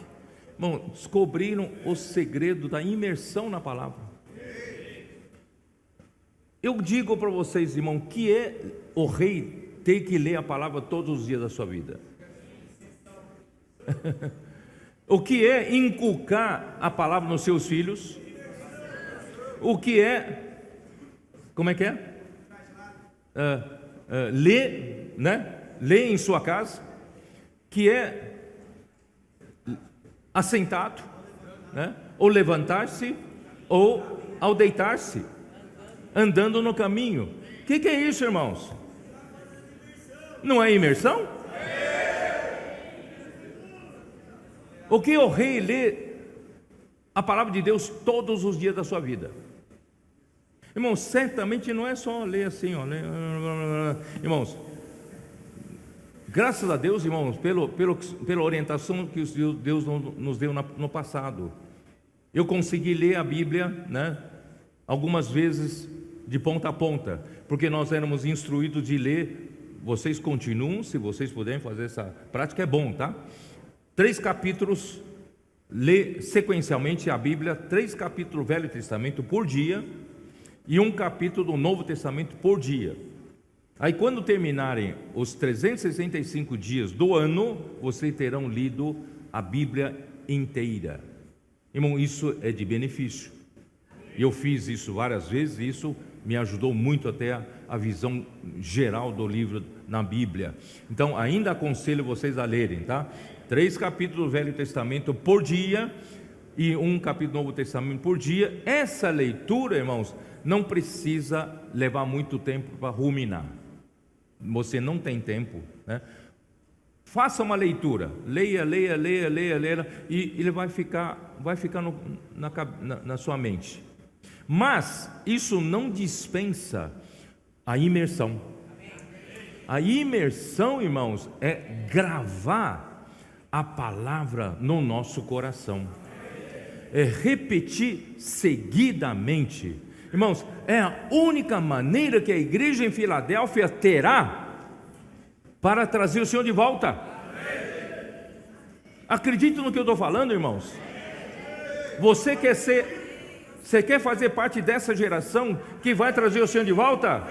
Speaker 1: Irmão, descobriram o segredo da imersão na palavra. Eu digo para vocês, irmão, que é o rei ter que ler a palavra todos os dias da sua vida. O que é inculcar a palavra nos seus filhos? O que é, como é que é? Ler, né? Ler em sua casa, que é assentado, né? Ou levantar-se, ou ao deitar-se, andando no caminho. O que é isso, irmãos? Não é imersão? O que o rei lê a palavra de Deus todos os dias da sua vida? Irmãos, certamente não é só ler assim, ó, irmãos. Graças a Deus, irmãos, pela orientação que Deus nos deu no passado, eu consegui ler a Bíblia, né, algumas vezes de ponta a ponta, porque nós éramos instruídos de ler. Vocês continuam, se vocês puderem fazer essa prática, é bom, tá? 3 capítulos, ler sequencialmente a Bíblia, 3 capítulos do Velho Testamento por dia e 1 capítulo do Novo Testamento por dia. Aí quando terminarem os 365 dias do ano, vocês terão lido a Bíblia inteira. Irmão, isso é de benefício. Eu fiz isso várias vezes e isso me ajudou muito até a visão geral do livro na Bíblia. Então, ainda aconselho vocês a lerem, tá? 3 capítulos do Velho Testamento por dia e 1 capítulo do Novo Testamento por dia. Essa leitura, irmãos, não precisa levar muito tempo para ruminar. Você não tem tempo, né? Faça uma leitura, leia, e ele vai ficar na sua mente. Mas isso não dispensa a imersão. A imersão, irmãos, é gravar a palavra no nosso coração, é repetir seguidamente. Irmãos, é a única maneira que a igreja em Filadélfia terá para trazer o Senhor de volta. Acredita no que eu estou falando, irmãos? Você quer fazer parte dessa geração que vai trazer o Senhor de volta?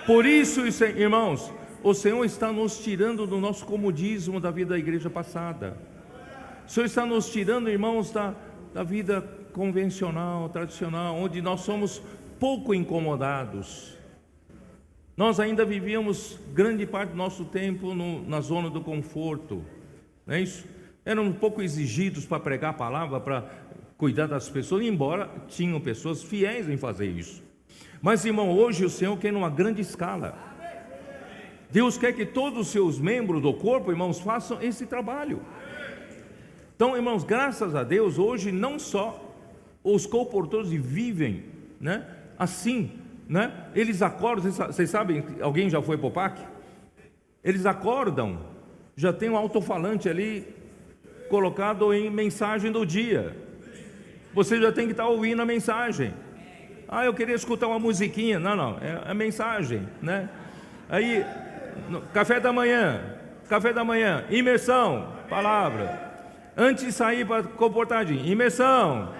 Speaker 1: Por isso, irmãos, o Senhor está nos tirando do nosso comodismo da vida da igreja passada. O Senhor está nos tirando, irmãos, da vida convencional, tradicional, onde nós somos pouco incomodados. Nós ainda vivíamos grande parte do nosso tempo na zona do conforto, não é isso? Éramos um pouco exigidos para pregar a palavra, para cuidar das pessoas, embora tinham pessoas fiéis em fazer isso. Mas, irmão, hoje o Senhor quer numa grande escala. Deus quer que todos os seus membros do corpo, irmãos, façam esse trabalho. Então, irmãos, graças a Deus, hoje não só os colportores vivem, né, assim, né? Eles acordam, vocês sabem, alguém já foi para o PAC? Eles acordam, já tem um alto-falante ali colocado em mensagem do dia. Você já tem que estar ouvindo a mensagem. Eu queria escutar uma musiquinha. Não, é a mensagem, né? Aí, café da manhã, imersão, palavra. Antes de sair para a comportagem, imersão,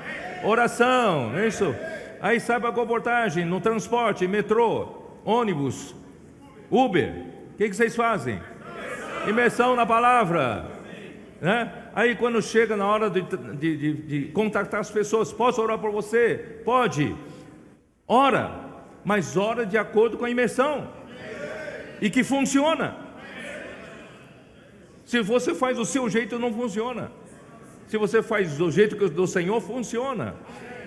Speaker 1: oração, é isso? Aí sai para a comportagem, no transporte, metrô, ônibus, Uber. O que vocês fazem? Imersão na palavra, né? Aí quando chega na hora de contactar as pessoas, posso orar por você? Pode. Ora, mas ora de acordo com a imersão. E que funciona. Se você faz do seu jeito, não funciona. Se você faz do jeito que do Senhor, funciona.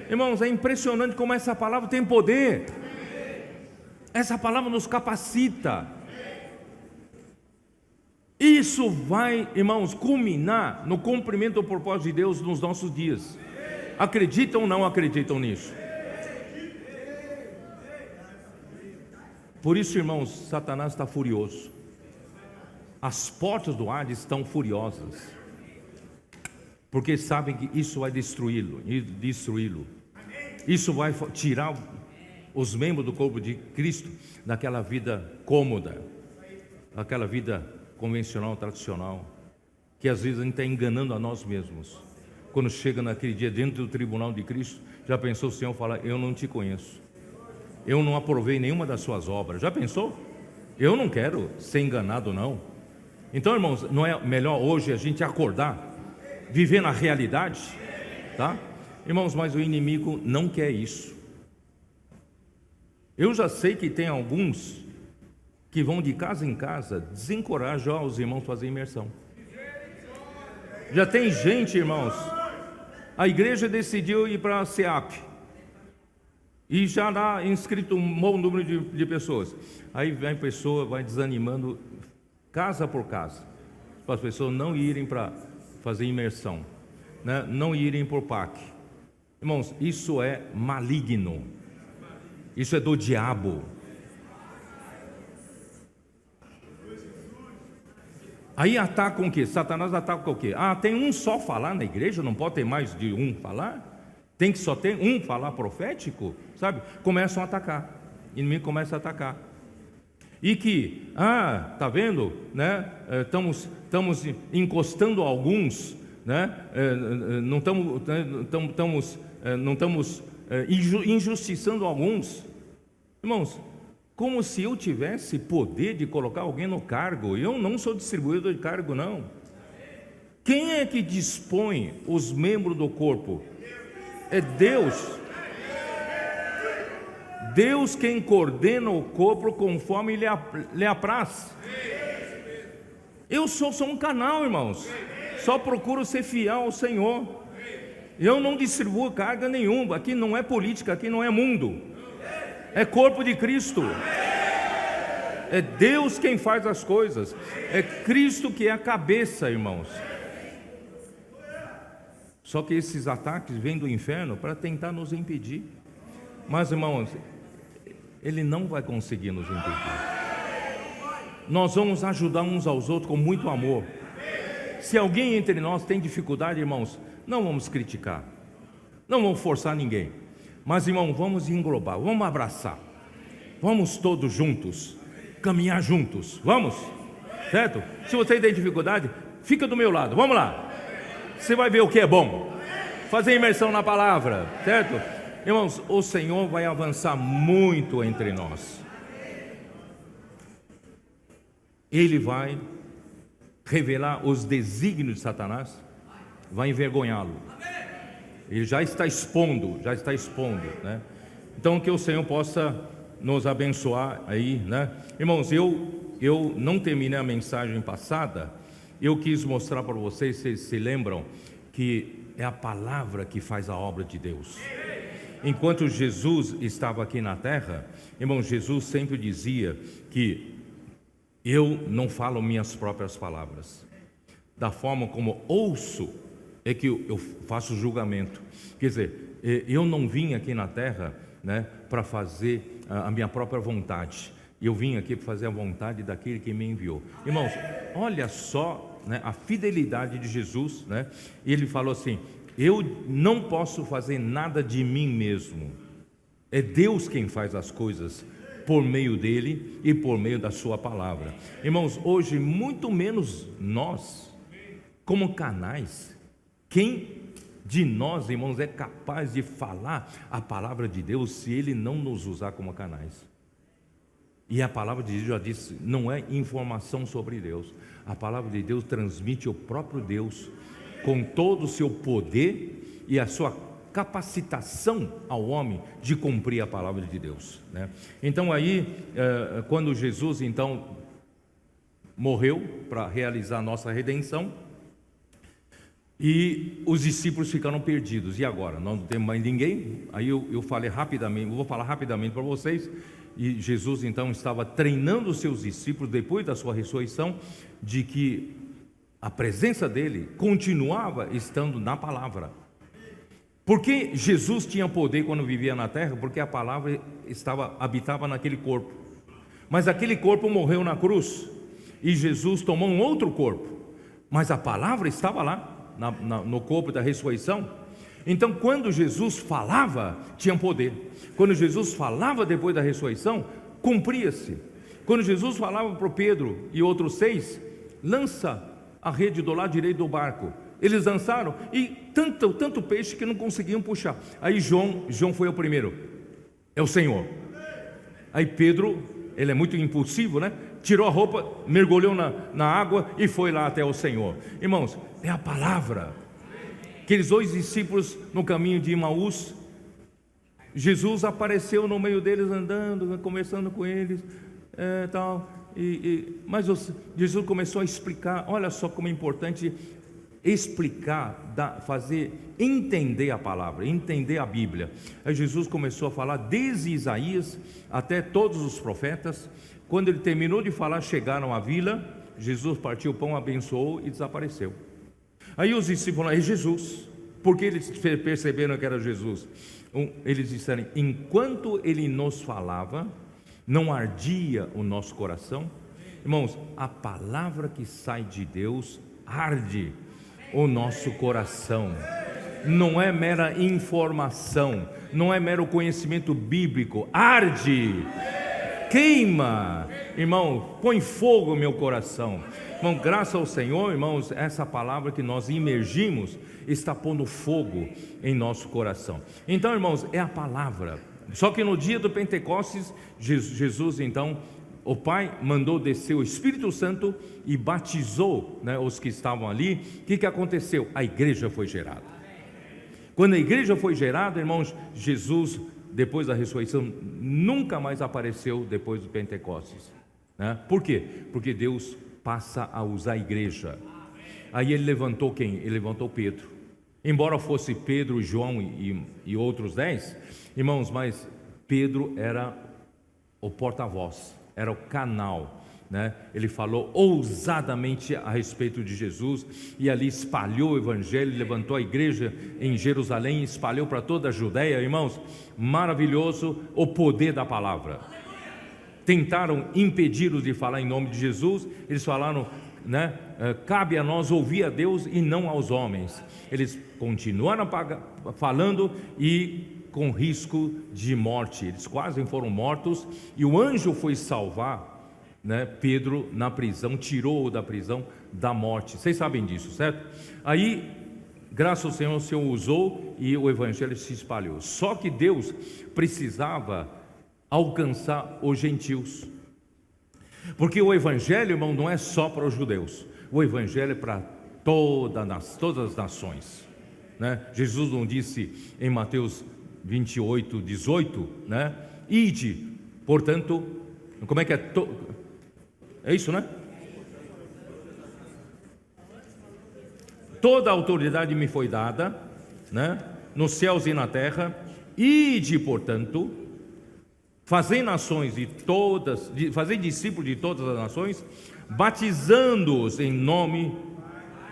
Speaker 1: Irmãos, é impressionante como essa palavra tem poder. Essa palavra nos capacita. Isso vai, irmãos, culminar no cumprimento do propósito de Deus nos nossos dias. Acreditam ou não acreditam nisso? Por isso, irmãos, Satanás está furioso. As portas do Hades estão furiosas, porque sabem que isso vai destruí-lo. Isso vai tirar os membros do corpo de Cristo daquela vida cômoda, daquela vida convencional, tradicional, que às vezes a gente está enganando a nós mesmos. Quando chega naquele dia dentro do tribunal de Cristo, já pensou o Senhor falar: eu não te conheço, eu não aprovei nenhuma das suas obras. Já pensou? Eu não quero ser enganado, não. Então, irmãos, não é melhor hoje a gente acordar, viver na realidade, tá? Irmãos, mas o inimigo não quer isso. Eu já sei que tem alguns que vão de casa em casa desencorajar os irmãos a fazer imersão. Já tem gente, irmãos, a igreja decidiu ir para a SEAP e já dá inscrito um bom número de pessoas. Aí vem a pessoa, vai desanimando casa por casa, para as pessoas não irem para fazer imersão, né? Não irem por PAC. Irmãos, isso é maligno, isso é do diabo. Aí atacam o quê? Satanás ataca o quê? Tem um só falar na igreja, não pode ter mais de um falar? Tem que só ter um falar profético, sabe? Começam a atacar, o inimigo começa a atacar. E que, tá vendo, né? Estamos encostando alguns, né? Não estamos injustiçando alguns. Irmãos, como se eu tivesse poder de colocar alguém no cargo. Eu não sou distribuidor de cargo, não. Quem é que dispõe os membros do corpo? É Deus. Deus quem coordena o corpo conforme lhe apraz. Eu sou um canal, irmãos. Só procuro ser fiel ao Senhor. Eu não distribuo carga nenhuma. Aqui não é política, aqui não é mundo. É corpo de Cristo. É Deus quem faz as coisas. É Cristo que é a cabeça, irmãos. Só que esses ataques vêm do inferno para tentar nos impedir. Mas, irmãos, ele não vai conseguir nos impedir. Nós vamos ajudar uns aos outros com muito amor. Se alguém entre nós tem dificuldade, irmãos, não vamos criticar, não vamos forçar ninguém, mas, irmão, vamos englobar, vamos abraçar, vamos todos juntos, caminhar juntos, vamos, certo? Se você tem dificuldade, fica do meu lado, vamos lá, você vai ver o que é bom, fazer imersão na palavra, certo? Irmãos, o Senhor vai avançar muito entre nós. Ele vai revelar os desígnios de Satanás, vai envergonhá-lo. Ele já está expondo, né? Então que o Senhor possa nos abençoar aí, né? Irmãos, eu não terminei a mensagem passada. Eu quis mostrar para vocês, vocês se lembram, que é a palavra que faz a obra de Deus. Enquanto Jesus estava aqui na terra, irmão, Jesus sempre dizia que eu não falo minhas próprias palavras. Da forma como ouço, é que eu faço julgamento. Quer dizer, eu não vim aqui na terra, né, para fazer a minha própria vontade. Eu vim aqui para fazer a vontade daquele que me enviou. Irmãos, olha só, né, a fidelidade de Jesus, né? Ele falou assim: eu não posso fazer nada de mim mesmo. É Deus quem faz as coisas por meio dele e por meio da sua palavra. Irmãos, hoje muito menos nós, como canais, quem de nós, irmãos, é capaz de falar a palavra de Deus se ele não nos usar como canais? E a palavra de Deus já disse, não é informação sobre Deus. A palavra de Deus transmite o próprio Deus com todo o seu poder e a sua capacitação ao homem de cumprir a palavra de Deus, né? Então aí, quando Jesus então morreu para realizar a nossa redenção, e os discípulos ficaram perdidos. E agora? Nós não temos mais ninguém. Aí eu falei rapidamente, vou falar rapidamente para vocês. E Jesus então estava treinando os seus discípulos depois da sua ressurreição, de que a presença dele continuava estando na palavra. Porque Jesus tinha poder quando vivia na terra? Porque a palavra habitava naquele corpo. Mas aquele corpo morreu na cruz, e Jesus tomou um outro corpo, mas a palavra estava lá, no corpo da ressurreição. Então quando Jesus falava, tinha poder. Quando Jesus falava depois da ressurreição, cumpria-se. Quando Jesus falava para Pedro e outros 6, lança a rede do lado direito do barco, eles lançaram, e tanto peixe que não conseguiam puxar. Aí João foi o primeiro, é o Senhor. Aí Pedro, ele é muito impulsivo, né? Tirou a roupa, mergulhou na água e foi lá até o Senhor. Irmãos, é a palavra. Aqueles 2 discípulos no caminho de Emaús, Jesus apareceu no meio deles, andando, conversando com eles, tal. Mas Jesus começou a explicar. Olha só como é importante explicar, fazer entender a palavra, entender a Bíblia. Aí Jesus começou a falar desde Isaías até todos os profetas. Quando ele terminou de falar, chegaram à vila. Jesus partiu o pão, abençoou e desapareceu. Aí os discípulos falaram: é Jesus. Porque eles perceberam que era Jesus. Eles disseram: enquanto ele nos falava, não ardia o nosso coração? Irmãos, a palavra que sai de Deus arde o nosso coração. não é mera informação, não é mero conhecimento bíblico, arde, queima, irmão, põe fogo no meu coração. Irmão, graças ao Senhor, irmãos, essa palavra que nós imergimos está pondo fogo em nosso coração. Então, irmãos, é a palavra. Só que no dia do Pentecostes, Jesus então, o Pai mandou descer o Espírito Santo e batizou, né, os que estavam ali. O que aconteceu? A igreja foi gerada. Quando a igreja foi gerada, irmãos, Jesus, depois da ressurreição, nunca mais apareceu depois do Pentecostes, né? Por quê? Porque Deus passa a usar a igreja. Aí ele levantou quem? Ele levantou Pedro. Embora fosse Pedro, João e outros 10, irmãos, mas Pedro era o porta-voz, era o canal, né? Ele falou ousadamente a respeito de Jesus e ali espalhou o evangelho, levantou a igreja em Jerusalém, espalhou para toda a Judeia. Irmãos, maravilhoso o poder da palavra. Tentaram impedi-los de falar em nome de Jesus. Eles falaram, né, cabe a nós ouvir a Deus e não aos homens. Eles continuaram falando e com risco de morte. Eles quase foram mortos e o anjo foi salvar, né, Pedro na prisão, tirou-o da prisão da morte. Vocês sabem disso, certo? Aí, graças ao Senhor, o Senhor usou e o evangelho se espalhou. Só que Deus precisava alcançar os gentios, porque o evangelho, irmão, não é só para os judeus, o evangelho é para todas as nações, né? Jesus não disse em Mateus 28:18, né? Ide, portanto, como é que é? É isso, né? Toda a autoridade me foi dada, né, nos céus e na terra. Ide, portanto, fazei discípulos de todas as nações, batizando-os em nome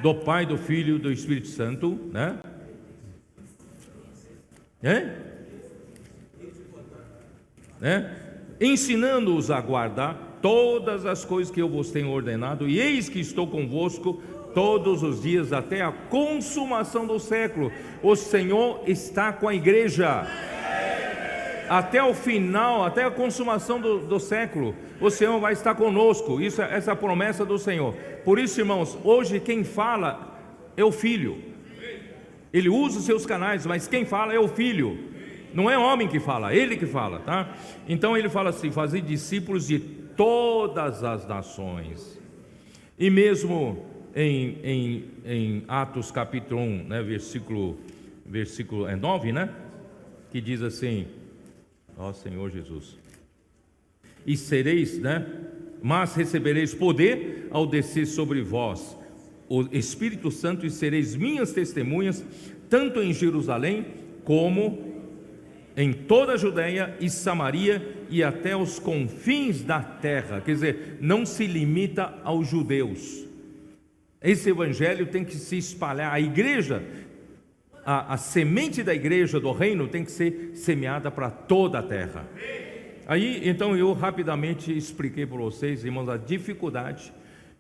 Speaker 1: do Pai, do Filho e do Espírito Santo, né? Ensinando-os a guardar todas as coisas que eu vos tenho ordenado, e eis que estou convosco todos os dias até a consumação do século. O Senhor está com a igreja até o final, até a consumação do século. O Senhor vai estar conosco. Essa é a promessa do Senhor. Por isso, irmãos, hoje quem fala é o Filho. Ele usa os seus canais, mas quem fala é o Filho. Não é homem que fala, ele que fala, tá? Então ele fala assim: fazer discípulos de todas as nações. E mesmo em Atos capítulo 1, né, versículo 9, né, que diz assim: ó Senhor Jesus, e sereis, né, mas recebereis poder ao descer sobre vós o Espírito Santo, e sereis minhas testemunhas, tanto em Jerusalém como em toda a Judeia e Samaria e até os confins da terra. Quer dizer, não se limita aos judeus. Esse evangelho tem que se espalhar. A igreja, a semente da igreja do reino tem que ser semeada para toda a terra. Aí, então, eu rapidamente expliquei para vocês, irmãos, a dificuldade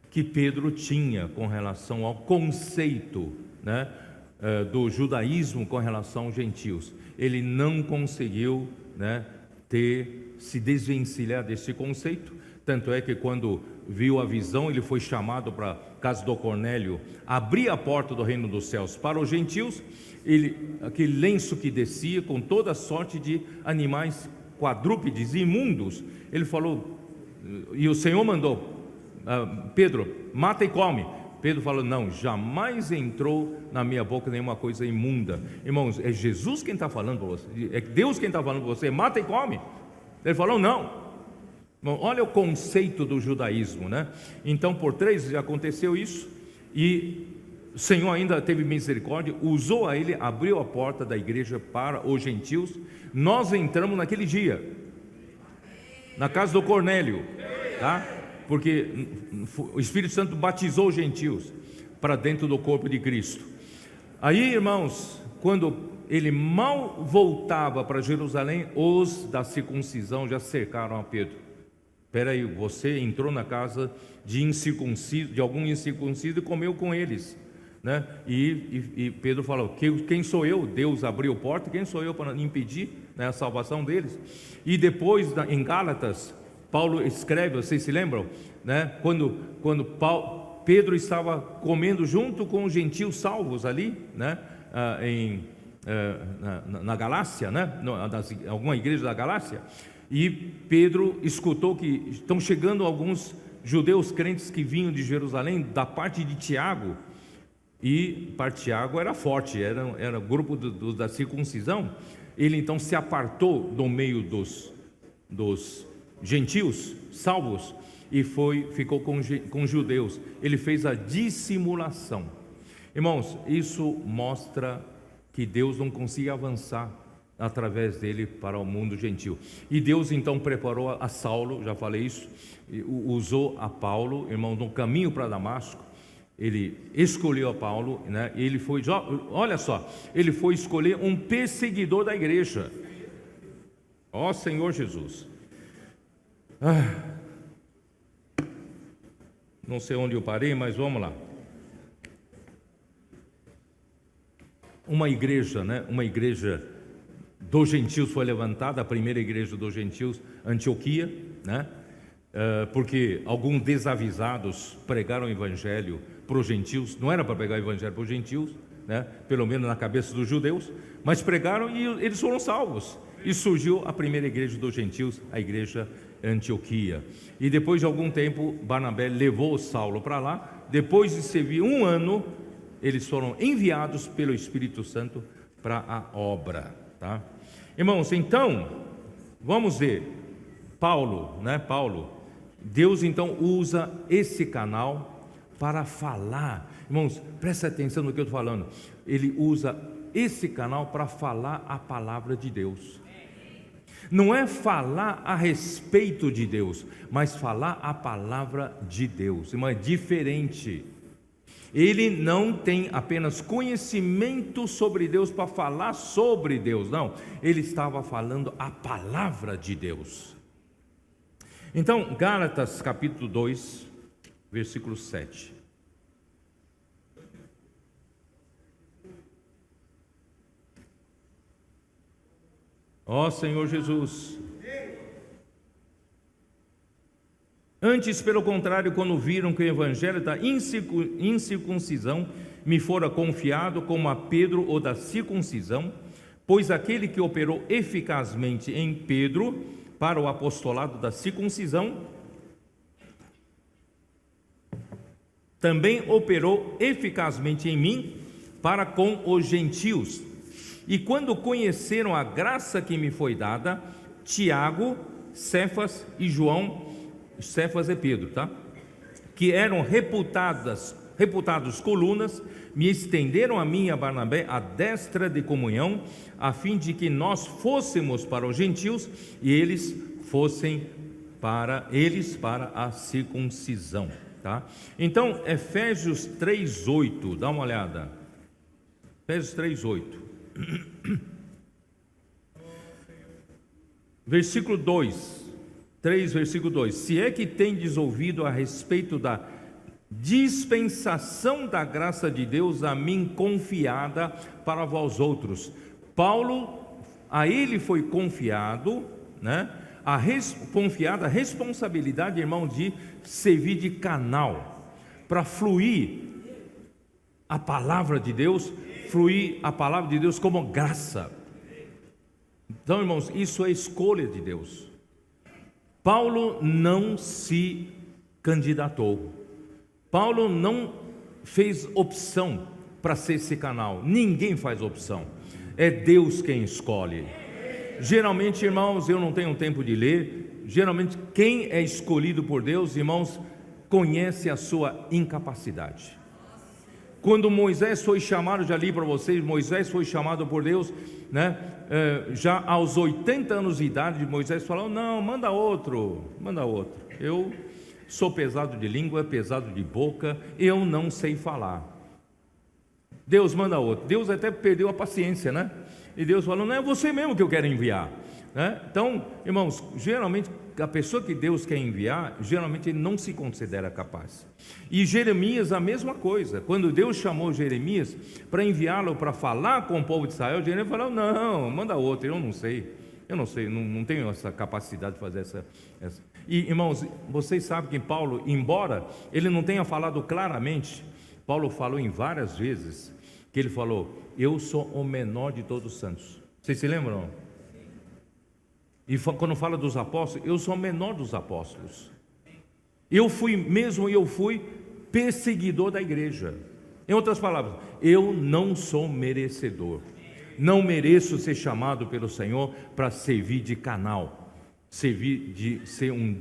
Speaker 1: que Pedro tinha com relação ao conceito, né, do judaísmo com relação aos gentios. Ele não conseguiu, né, se desvencilhar desse conceito. Tanto é que quando viu a visão, ele foi chamado para a casa do Cornélio, abrir a porta do reino dos céus para os gentios. Aquele lenço que descia com toda sorte de animais quadrúpedes imundos, ele falou, e o Senhor mandou, Pedro, mata e come. Pedro falou: não, jamais entrou na minha boca nenhuma coisa imunda. Irmãos, é Jesus quem está falando para você, é Deus quem está falando para você, mata e come. Ele falou: não. Bom, olha o conceito do judaísmo, né? Então, por 3 vezes aconteceu isso, e o Senhor ainda teve misericórdia, usou a ele, abriu a porta da igreja para os gentios. Nós entramos naquele dia, na casa do Cornélio, tá? Porque o Espírito Santo batizou os gentios para dentro do corpo de Cristo. Aí, irmãos, quando ele mal voltava para Jerusalém, os da circuncisão já cercaram a Pedro. Espera aí, você entrou na casa de algum incircunciso e comeu com eles. né? E Pedro falou: quem sou eu? Deus abriu a porta, quem sou eu para impedir, né, a salvação deles? E depois, em Gálatas, Paulo escreve, vocês se lembram, né? Quando Pedro estava comendo junto com os gentios salvos ali, né? Na Galácia, né? Alguma igreja da Galácia, e Pedro escutou que estão chegando alguns judeus crentes que vinham de Jerusalém, da parte de Tiago, e parte de Tiago era forte, era o grupo da circuncisão. Ele então se apartou do meio dos gentios salvos e ficou com judeus. Ele fez a dissimulação. Irmãos, isso mostra que Deus não conseguia avançar através dele para o mundo gentil. E Deus então preparou a Saulo, já falei isso, usou a Paulo, irmão, no caminho para Damasco. Ele escolheu a Paulo, né? Ele foi, olha só, ele foi escolher um perseguidor da igreja. Ó Senhor Jesus. Não sei onde eu parei, mas vamos lá. Uma igreja, né? Uma igreja dos gentios foi levantada, a primeira igreja dos gentios, Antioquia, né? Porque alguns desavisados pregaram o evangelho para os gentios. Não era para pregar o evangelho para os gentios, né? Pelo menos na cabeça dos judeus, mas pregaram e eles foram salvos. E surgiu a primeira igreja dos gentios, a igreja Antioquia. E depois de algum tempo, Barnabé levou Saulo para lá. Depois de servir 1 ano, eles foram enviados pelo Espírito Santo para a obra, tá? Irmãos, então, vamos ver, Paulo, Deus então usa esse canal para falar. Irmãos, presta atenção no que eu estou falando. Ele usa esse canal para falar a palavra de Deus. Não é falar a respeito de Deus, mas falar a palavra de Deus. Irmão, é diferente. Ele não tem apenas conhecimento sobre Deus para falar sobre Deus, não. Ele estava falando a palavra de Deus. Então, Gálatas capítulo 2, versículo 7. Ó Senhor Jesus. Antes, pelo contrário, quando viram que o evangelho da incircuncisão me fora confiado, como a Pedro o da circuncisão, pois aquele que operou eficazmente em Pedro para o apostolado da circuncisão, também operou eficazmente em mim para com os gentios. E quando conheceram a graça que me foi dada, Tiago, Cefas e João, Cefas é Pedro, tá? Que eram reputados colunas, me estenderam a mim e a Barnabé a destra de comunhão, a fim de que nós fôssemos para os gentios e eles fossem para a circuncisão, tá? Então, Efésios 3:8, dá uma olhada. Efésios 3:8. Versículo 2. 3, versículo 2: se é que tendes ouvido a respeito da dispensação da graça de Deus a mim confiada para vós outros. Paulo, a ele foi confiado, né, confiada a responsabilidade, irmão, de servir de canal, para fluir a palavra de Deus, como graça. Então, irmãos, isso é escolha de Deus. Paulo não se candidatou. Paulo não fez opção para ser esse canal. Ninguém faz opção. É Deus quem escolhe. Geralmente, irmãos, eu não tenho tempo de ler. Geralmente, quem é escolhido por Deus, irmãos, conhece a sua incapacidade. Quando Moisés foi chamado, já li para vocês, Moisés foi chamado por Deus, né? Já aos 80 anos de idade, Moisés falou: não, manda outro, eu sou pesado de língua, pesado de boca, eu não sei falar. Deus manda outro. Deus até perdeu a paciência, né? E Deus falou: não é você mesmo que eu quero enviar, né? Então, irmãos, geralmente a pessoa que Deus quer enviar, geralmente ele não se considera capaz. E Jeremias a mesma coisa. Quando Deus chamou Jeremias para enviá-lo para falar com o povo de Israel, Jeremias falou: não, manda outro, eu não sei, não tenho essa capacidade de fazer essa. E irmãos, vocês sabem que Paulo, embora ele não tenha falado claramente, Paulo falou em várias vezes, que ele falou: eu sou o menor de todos os santos. Vocês se lembram? E quando fala dos apóstolos, eu sou o menor dos apóstolos. Eu fui perseguidor da igreja. Em outras palavras, eu não sou merecedor. Não mereço ser chamado pelo Senhor para servir de canal, servir de ser um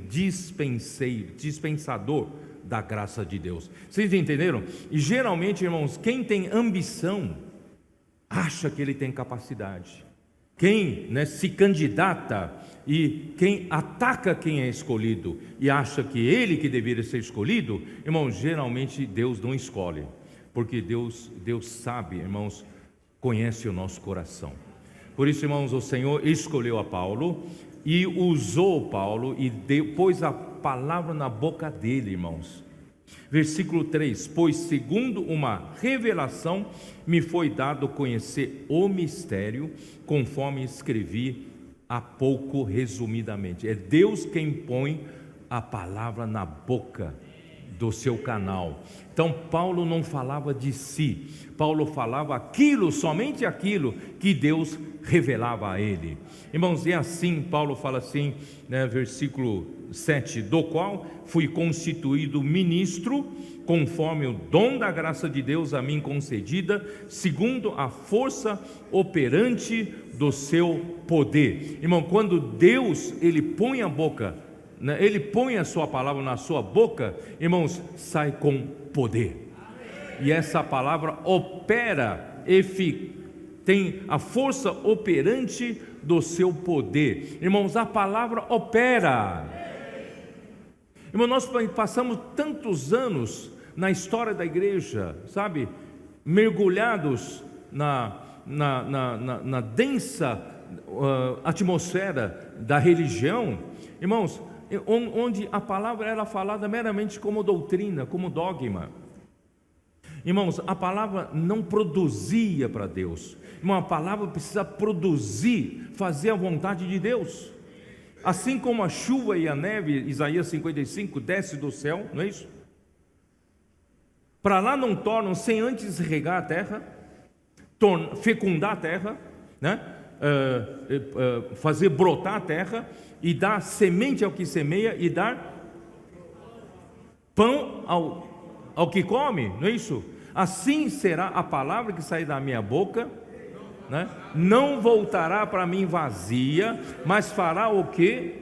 Speaker 1: dispensador da graça de Deus. Vocês entenderam? E geralmente, irmãos, quem tem ambição acha que ele tem capacidade. Quem se candidata e quem ataca quem é escolhido e acha que ele que deveria ser escolhido, irmãos, geralmente Deus não escolhe, porque Deus sabe, irmãos, conhece o nosso coração. Por isso, irmãos, o Senhor escolheu a Paulo e usou Paulo e pôs a palavra na boca dele, irmãos. Versículo 3: pois segundo uma revelação me foi dado conhecer o mistério, conforme escrevi há pouco resumidamente. É Deus quem põe a palavra na boca do seu canal. Então Paulo não falava de si, Paulo falava somente aquilo que Deus revelava a ele. Irmãos, e assim Paulo fala assim, versículo 7, do qual fui constituído ministro, conforme o dom da graça de Deus a mim concedida, segundo a força operante do seu poder. Irmão, quando Deus ele põe a boca, ele põe a sua palavra na sua boca, irmãos, sai com poder. E essa palavra opera, tem a força operante do seu poder. Irmãos, a palavra opera. Irmão, nós passamos tantos anos na história da igreja, sabe, mergulhados na densa atmosfera da religião, irmãos, onde a palavra era falada meramente como doutrina, como dogma. Irmãos, a palavra não produzia para Deus. Irmão, a palavra precisa produzir, fazer a vontade de Deus. Assim como a chuva e a neve, Isaías 55, desce do céu, não é isso? Para lá não tornam sem antes regar a terra, fecundar a terra, fazer brotar a terra e dar semente ao que semeia e dar pão ao que come, não é isso? Assim será a palavra que sair da minha boca, não voltará para mim vazia, mas fará o que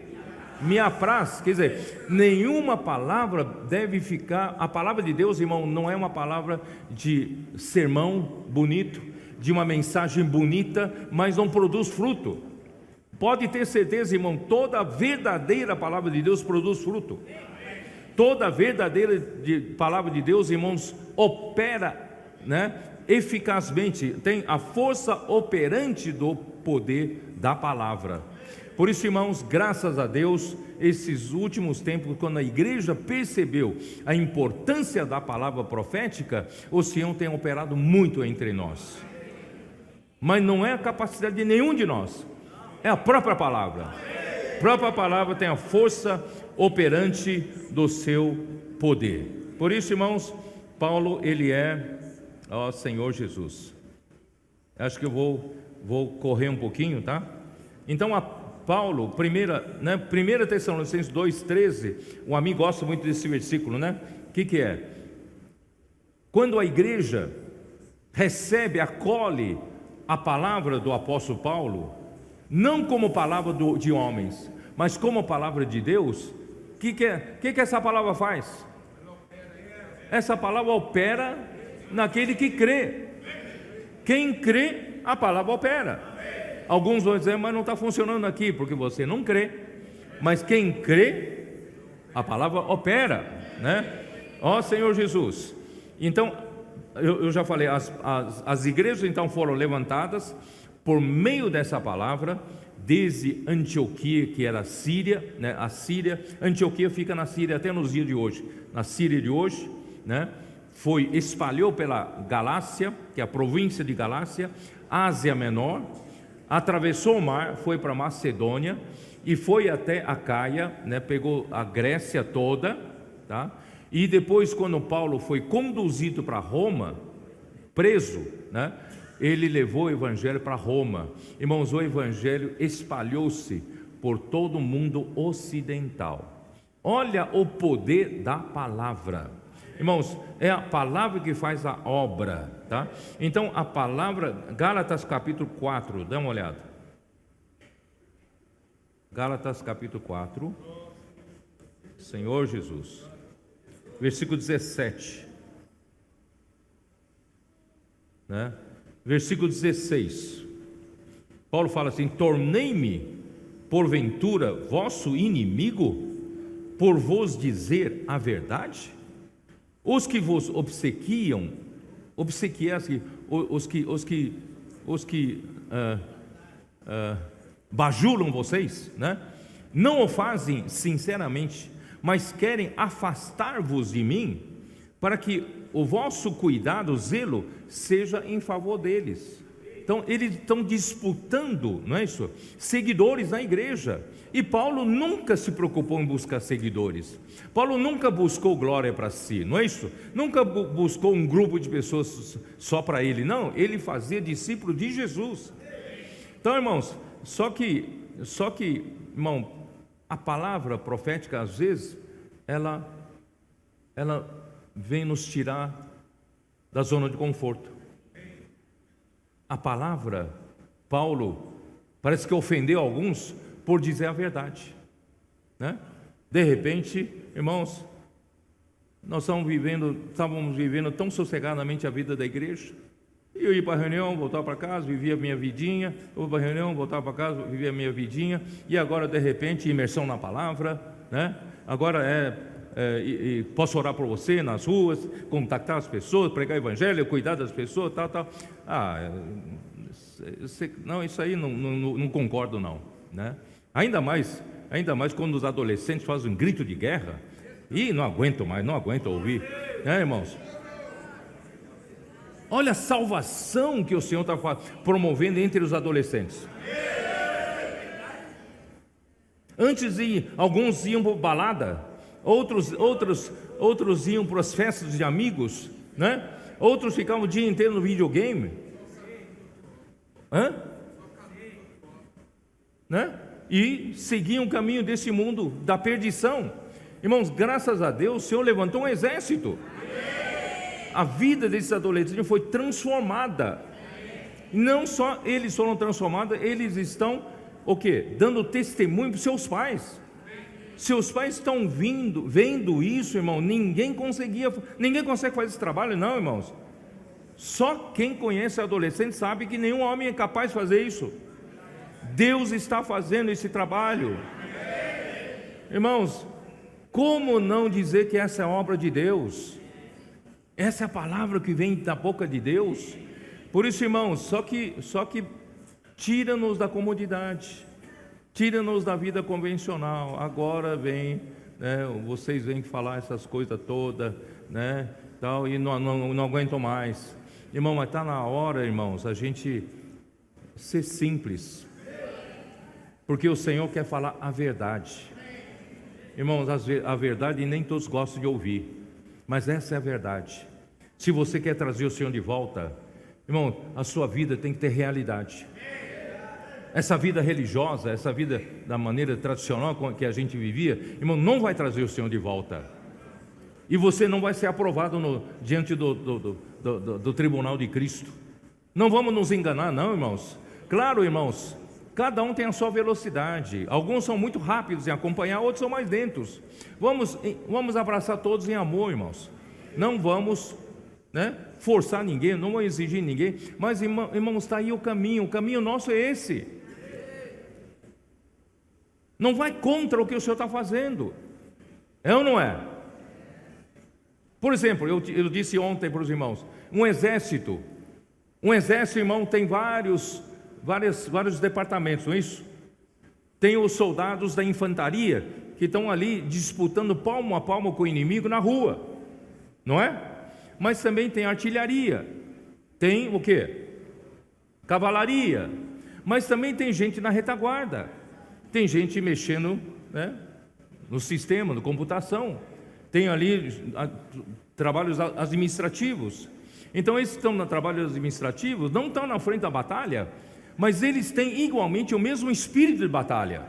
Speaker 1: me apraz. Quer dizer, nenhuma palavra deve ficar. A palavra de Deus, irmão, não é uma palavra de sermão bonito, de uma mensagem bonita, mas não produz fruto. Pode ter certeza, irmão, toda verdadeira palavra de Deus produz fruto. Toda verdadeira palavra de Deus, irmãos, opera, eficazmente, tem a força operante do poder da palavra. Por isso, irmãos, graças a Deus, esses últimos tempos, quando a igreja percebeu a importância da palavra profética, o Senhor tem operado muito entre nós. Mas não é a capacidade de nenhum de nós, é a própria palavra. A própria palavra tem a força operante do seu poder. Por isso, irmãos, Paulo, ele é Senhor Jesus. Acho que eu vou correr um pouquinho, tá? Então, Paulo, 1 Tessalonicenses 2,13, um amigo gosta muito desse versículo, O que é? Quando a igreja acolhe a palavra do apóstolo Paulo, não como palavra de homens, mas como palavra de Deus, o que essa palavra faz? Essa palavra opera naquele que crê. Quem crê, a palavra opera. Alguns vão dizer, mas não está funcionando aqui, porque você não crê. Mas quem crê, a palavra opera, Ó Senhor Jesus. Então, eu já falei, as igrejas então foram levantadas por meio dessa palavra, desde Antioquia, que era a Síria, né? A Síria, Antioquia fica na Síria até nos dias de hoje, na Síria de hoje, né? Espalhou pela Galácia, que é a província de Galácia, Ásia Menor, atravessou o mar, foi para Macedônia e foi até a Caia, né? Pegou a Grécia toda, tá? E depois, quando Paulo foi conduzido para Roma, preso, né? Ele levou o evangelho para Roma. Irmãos, o evangelho espalhou-se por todo o mundo ocidental. Olha o poder da palavra. Irmãos, é a palavra que faz a obra, tá? Então a palavra, Gálatas capítulo 4, dá uma olhada. Gálatas capítulo 4, Senhor Jesus, versículo 17, né? Versículo 16, Paulo fala assim: tornei-me porventura vosso inimigo, por vos dizer a verdade? Os que vos obsequiam, obsequiam-se, os que bajulam vocês, né? Não o fazem sinceramente, mas querem afastar-vos de mim, para que o vosso cuidado, zelo, seja em favor deles. Então eles estão disputando, não é isso? Seguidores na igreja. E Paulo nunca se preocupou em buscar seguidores. Paulo nunca buscou glória para si, não é isso? Nunca buscou um grupo de pessoas só para ele. Não, ele fazia discípulo de Jesus. Então, irmãos, só que, irmão, a palavra profética, às vezes, ela vem nos tirar da zona de conforto. A palavra, Paulo, parece que ofendeu alguns por dizer a verdade, né? De repente, irmãos, nós estávamos vivendo tão sossegadamente a vida da igreja. Eu ia para a reunião, voltava para casa, vivia a minha vidinha. Eu ia para a reunião, voltava para casa, vivia a minha vidinha. E agora, de repente, imersão na palavra, né? Agora posso orar por você nas ruas, contactar as pessoas, pregar o evangelho, cuidar das pessoas, tal. Não, isso aí não concordo não, né? Ainda mais quando os adolescentes fazem um grito de guerra. E não aguento ouvir, né, irmãos? Olha a salvação que o Senhor está promovendo entre os adolescentes. Antes alguns iam para balada, outros iam para as festas de amigos, né? Outros ficavam o dia inteiro no videogame, né? E seguiam o caminho desse mundo da perdição. Irmãos, graças a Deus, o Senhor levantou um exército. A vida desses adolescentes foi transformada. Não só eles foram transformados, eles estão o quê? Dando testemunho para os seus pais. Seus pais estão vendo isso, irmão. Ninguém consegue fazer esse trabalho, não, irmãos. Só quem conhece adolescente sabe que nenhum homem é capaz de fazer isso. Deus está fazendo esse trabalho. Irmãos, como não dizer que essa é a obra de Deus? Essa é a palavra que vem da boca de Deus. Por isso, irmãos, só que tira-nos da comodidade, tira-nos da vida convencional. Agora vem, né, vocês vêm falar essas coisas todas, né, tal, e não aguentam mais. Irmão, mas está na hora, irmãos, a gente ser simples, porque o Senhor quer falar a verdade. Irmãos, a verdade nem todos gostam de ouvir, mas essa é a verdade. Se você quer trazer o Senhor de volta, irmão, a sua vida tem que ter realidade. Essa vida religiosa, essa vida da maneira tradicional que a gente vivia, irmão, não vai trazer o Senhor de volta. E você não vai ser aprovado diante do tribunal de Cristo. Não vamos nos enganar, não, irmãos. Claro, irmãos, cada um tem a sua velocidade. Alguns são muito rápidos em acompanhar, outros são mais lentos. Vamos abraçar todos em amor, irmãos. Não vamos, né, forçar ninguém, não vamos exigir ninguém. Mas, irmãos, está aí o caminho nosso é esse. Não vai contra o que o Senhor está fazendo. É ou não é? Por exemplo, eu disse ontem para os irmãos, um exército, irmão, tem vários departamentos, não é isso? tem os soldados da infantaria, que estão ali disputando palmo a palmo com o inimigo na rua, não é? Mas também tem artilharia, tem o quê? Cavalaria, mas também tem gente na retaguarda, tem gente mexendo, né, no sistema, na computação, tem ali trabalhos administrativos. Então esses que estão no trabalho administrativo não estão na frente da batalha, mas eles têm igualmente o mesmo espírito de batalha.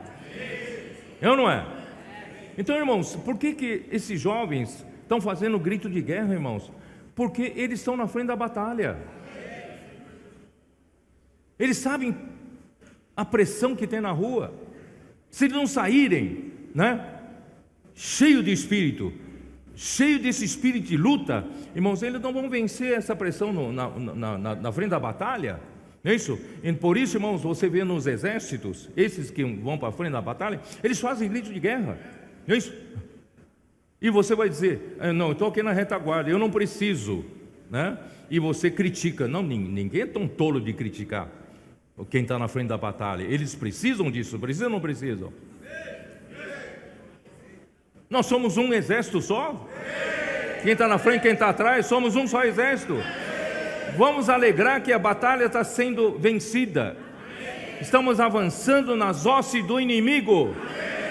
Speaker 1: É ou não é? Então, irmãos, por que esses jovens estão fazendo grito de guerra, irmãos? Porque eles estão na frente da batalha. Eles sabem a pressão que tem na rua. Se eles não saírem, né, cheio de espírito, cheio desse espírito de luta, irmãos, eles não vão vencer essa pressão na frente da batalha. Não é isso? E por isso, irmãos, você vê nos exércitos, esses que vão para a frente da batalha, eles fazem grito de guerra. Não é isso? E você vai dizer, não, eu estou aqui na retaguarda, eu não preciso, né? E você critica. Não, ninguém é tão tolo de criticar quem está na frente da batalha. Eles precisam disso, precisam ou não precisam? Nós somos um exército só? Quem está na frente, quem está atrás, somos um só exército. Vamos alegrar que a batalha está sendo vencida. Estamos avançando nas hostes do inimigo.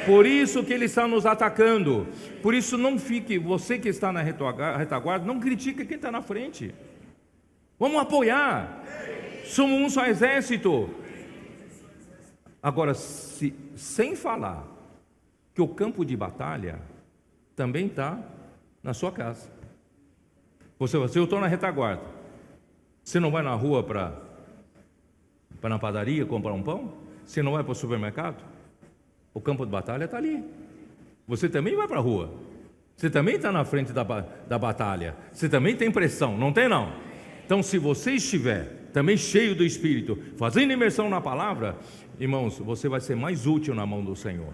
Speaker 1: Por isso que ele está nos atacando. Por isso não fique, você que está na retaguarda, não critique quem está na frente. Vamos apoiar. Somos um só exército. Agora, sem falar que o campo de batalha também está na sua casa. Você eu estou na retaguarda. Você não vai na rua para na padaria comprar um pão? Você não vai para o supermercado? O campo de batalha está ali. Você também vai para a rua. Você também está na frente da batalha. Você também tem pressão, não tem não? Então, se você estiver também cheio do Espírito, fazendo imersão na palavra, irmãos, você vai ser mais útil na mão do Senhor.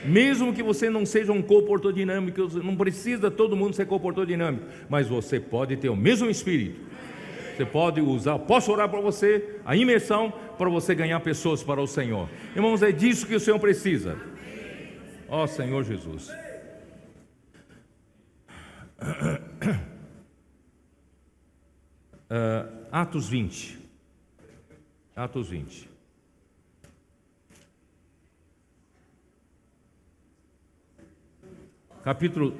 Speaker 1: Mesmo que você não seja um comportodinâmico, não precisa todo mundo ser comportodinâmico, mas você pode ter o mesmo Espírito. Você pode usar, posso orar para você, a imersão, para você ganhar pessoas para o Senhor. Irmãos, é disso que o Senhor precisa. Ó Senhor Jesus. Atos 20. Atos 20. Capítulo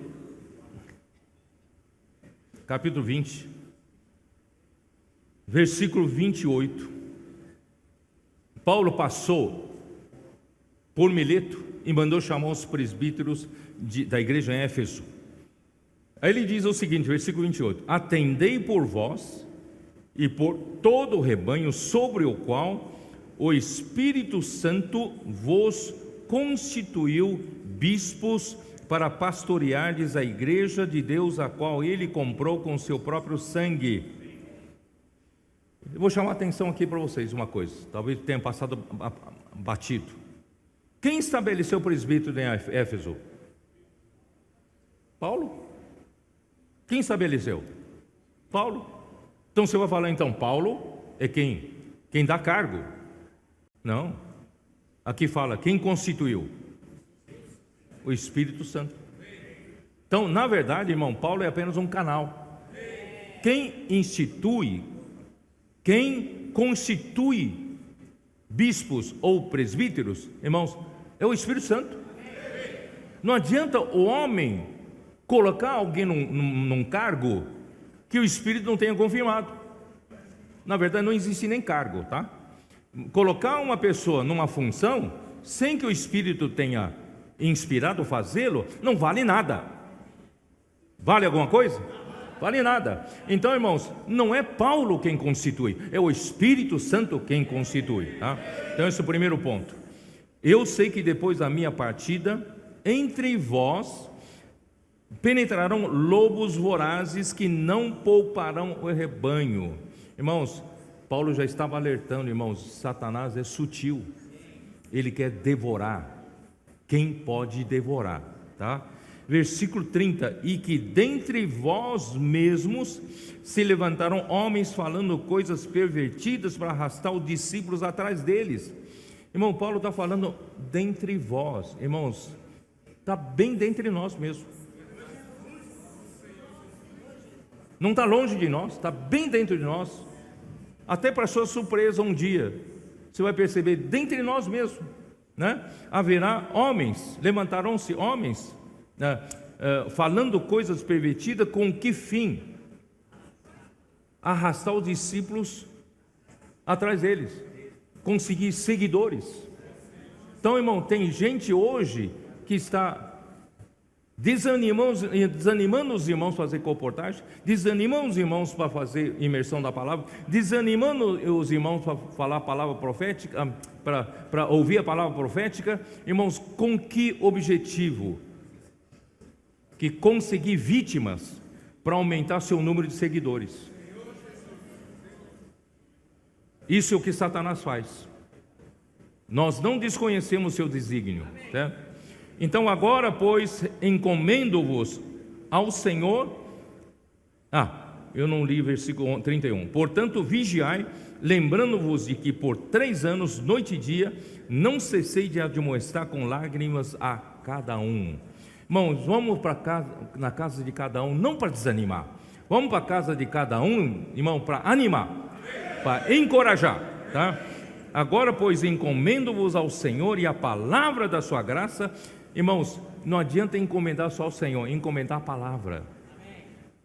Speaker 1: 20, versículo 28. Paulo passou por Mileto e mandou chamar os presbíteros da igreja em Éfeso. Aí ele diz o seguinte, versículo 28: atendei por vós e por todo o rebanho sobre o qual o Espírito Santo vos constituiu bispos para pastoreardes a igreja de Deus, a qual ele comprou com seu próprio sangue. Eu vou chamar a atenção aqui para vocês uma coisa, talvez tenha passado batido. Quem estabeleceu o presbítero em Éfeso? Paulo. Quem estabeleceu? Paulo. Então você vai falar, então, Paulo é quem? Quem dá cargo? Não. Aqui fala, quem constituiu? O Espírito Santo. Então, na verdade, irmão, Paulo é apenas um canal. Quem institui, quem constitui bispos ou presbíteros, irmãos, é o Espírito Santo. Não adianta o homem colocar alguém num cargo que o Espírito não tenha confirmado. Na verdade, não existe nem cargo, tá? Colocar uma pessoa numa função sem que o Espírito tenha inspirado fazê-lo, não vale nada. Vale alguma coisa? Vale nada. Então, irmãos, não é Paulo quem constitui, é o Espírito Santo quem constitui, tá? Então esse é o primeiro ponto. Eu sei que depois da minha partida, entre vós penetrarão lobos vorazes que não pouparão o rebanho. Irmãos, Paulo já estava alertando, irmãos, Satanás é sutil, ele quer devorar. Quem pode devorar, tá? Versículo 30, e que dentre vós mesmos se levantaram homens falando coisas pervertidas para arrastar os discípulos atrás deles. Irmão, Paulo está falando dentre vós, irmãos, está bem dentre nós mesmo. Não está longe de nós, está bem dentro de nós. Até para sua surpresa, um dia você vai perceber, dentre nós mesmo, né? Haverá homens, levantarão-se homens, né? Falando coisas pervertidas, com que fim? Arrastar os discípulos atrás deles, conseguir seguidores. Então, irmão, tem gente hoje que está desanimando os irmãos para fazer comportagem, desanimando os irmãos para fazer imersão da palavra, desanimando os irmãos para falar a palavra profética, para ouvir a palavra profética. Irmãos, com que objetivo? Que conseguir vítimas para aumentar seu número de seguidores. Isso é o que Satanás faz. Nós não desconhecemos seu desígnio, certo? Então agora, pois, encomendo-vos ao Senhor. Eu não li versículo 31. Portanto, vigiai, lembrando-vos de que por 3 anos, noite e dia, não cessei de admoestar com lágrimas a cada um. Irmãos, vamos para casa, na casa de cada um, não para desanimar. Vamos para a casa de cada um, irmão, para animar, para encorajar, tá? Agora, pois, encomendo-vos ao Senhor e a palavra da sua graça. Irmãos, não adianta encomendar só ao Senhor, encomendar a palavra.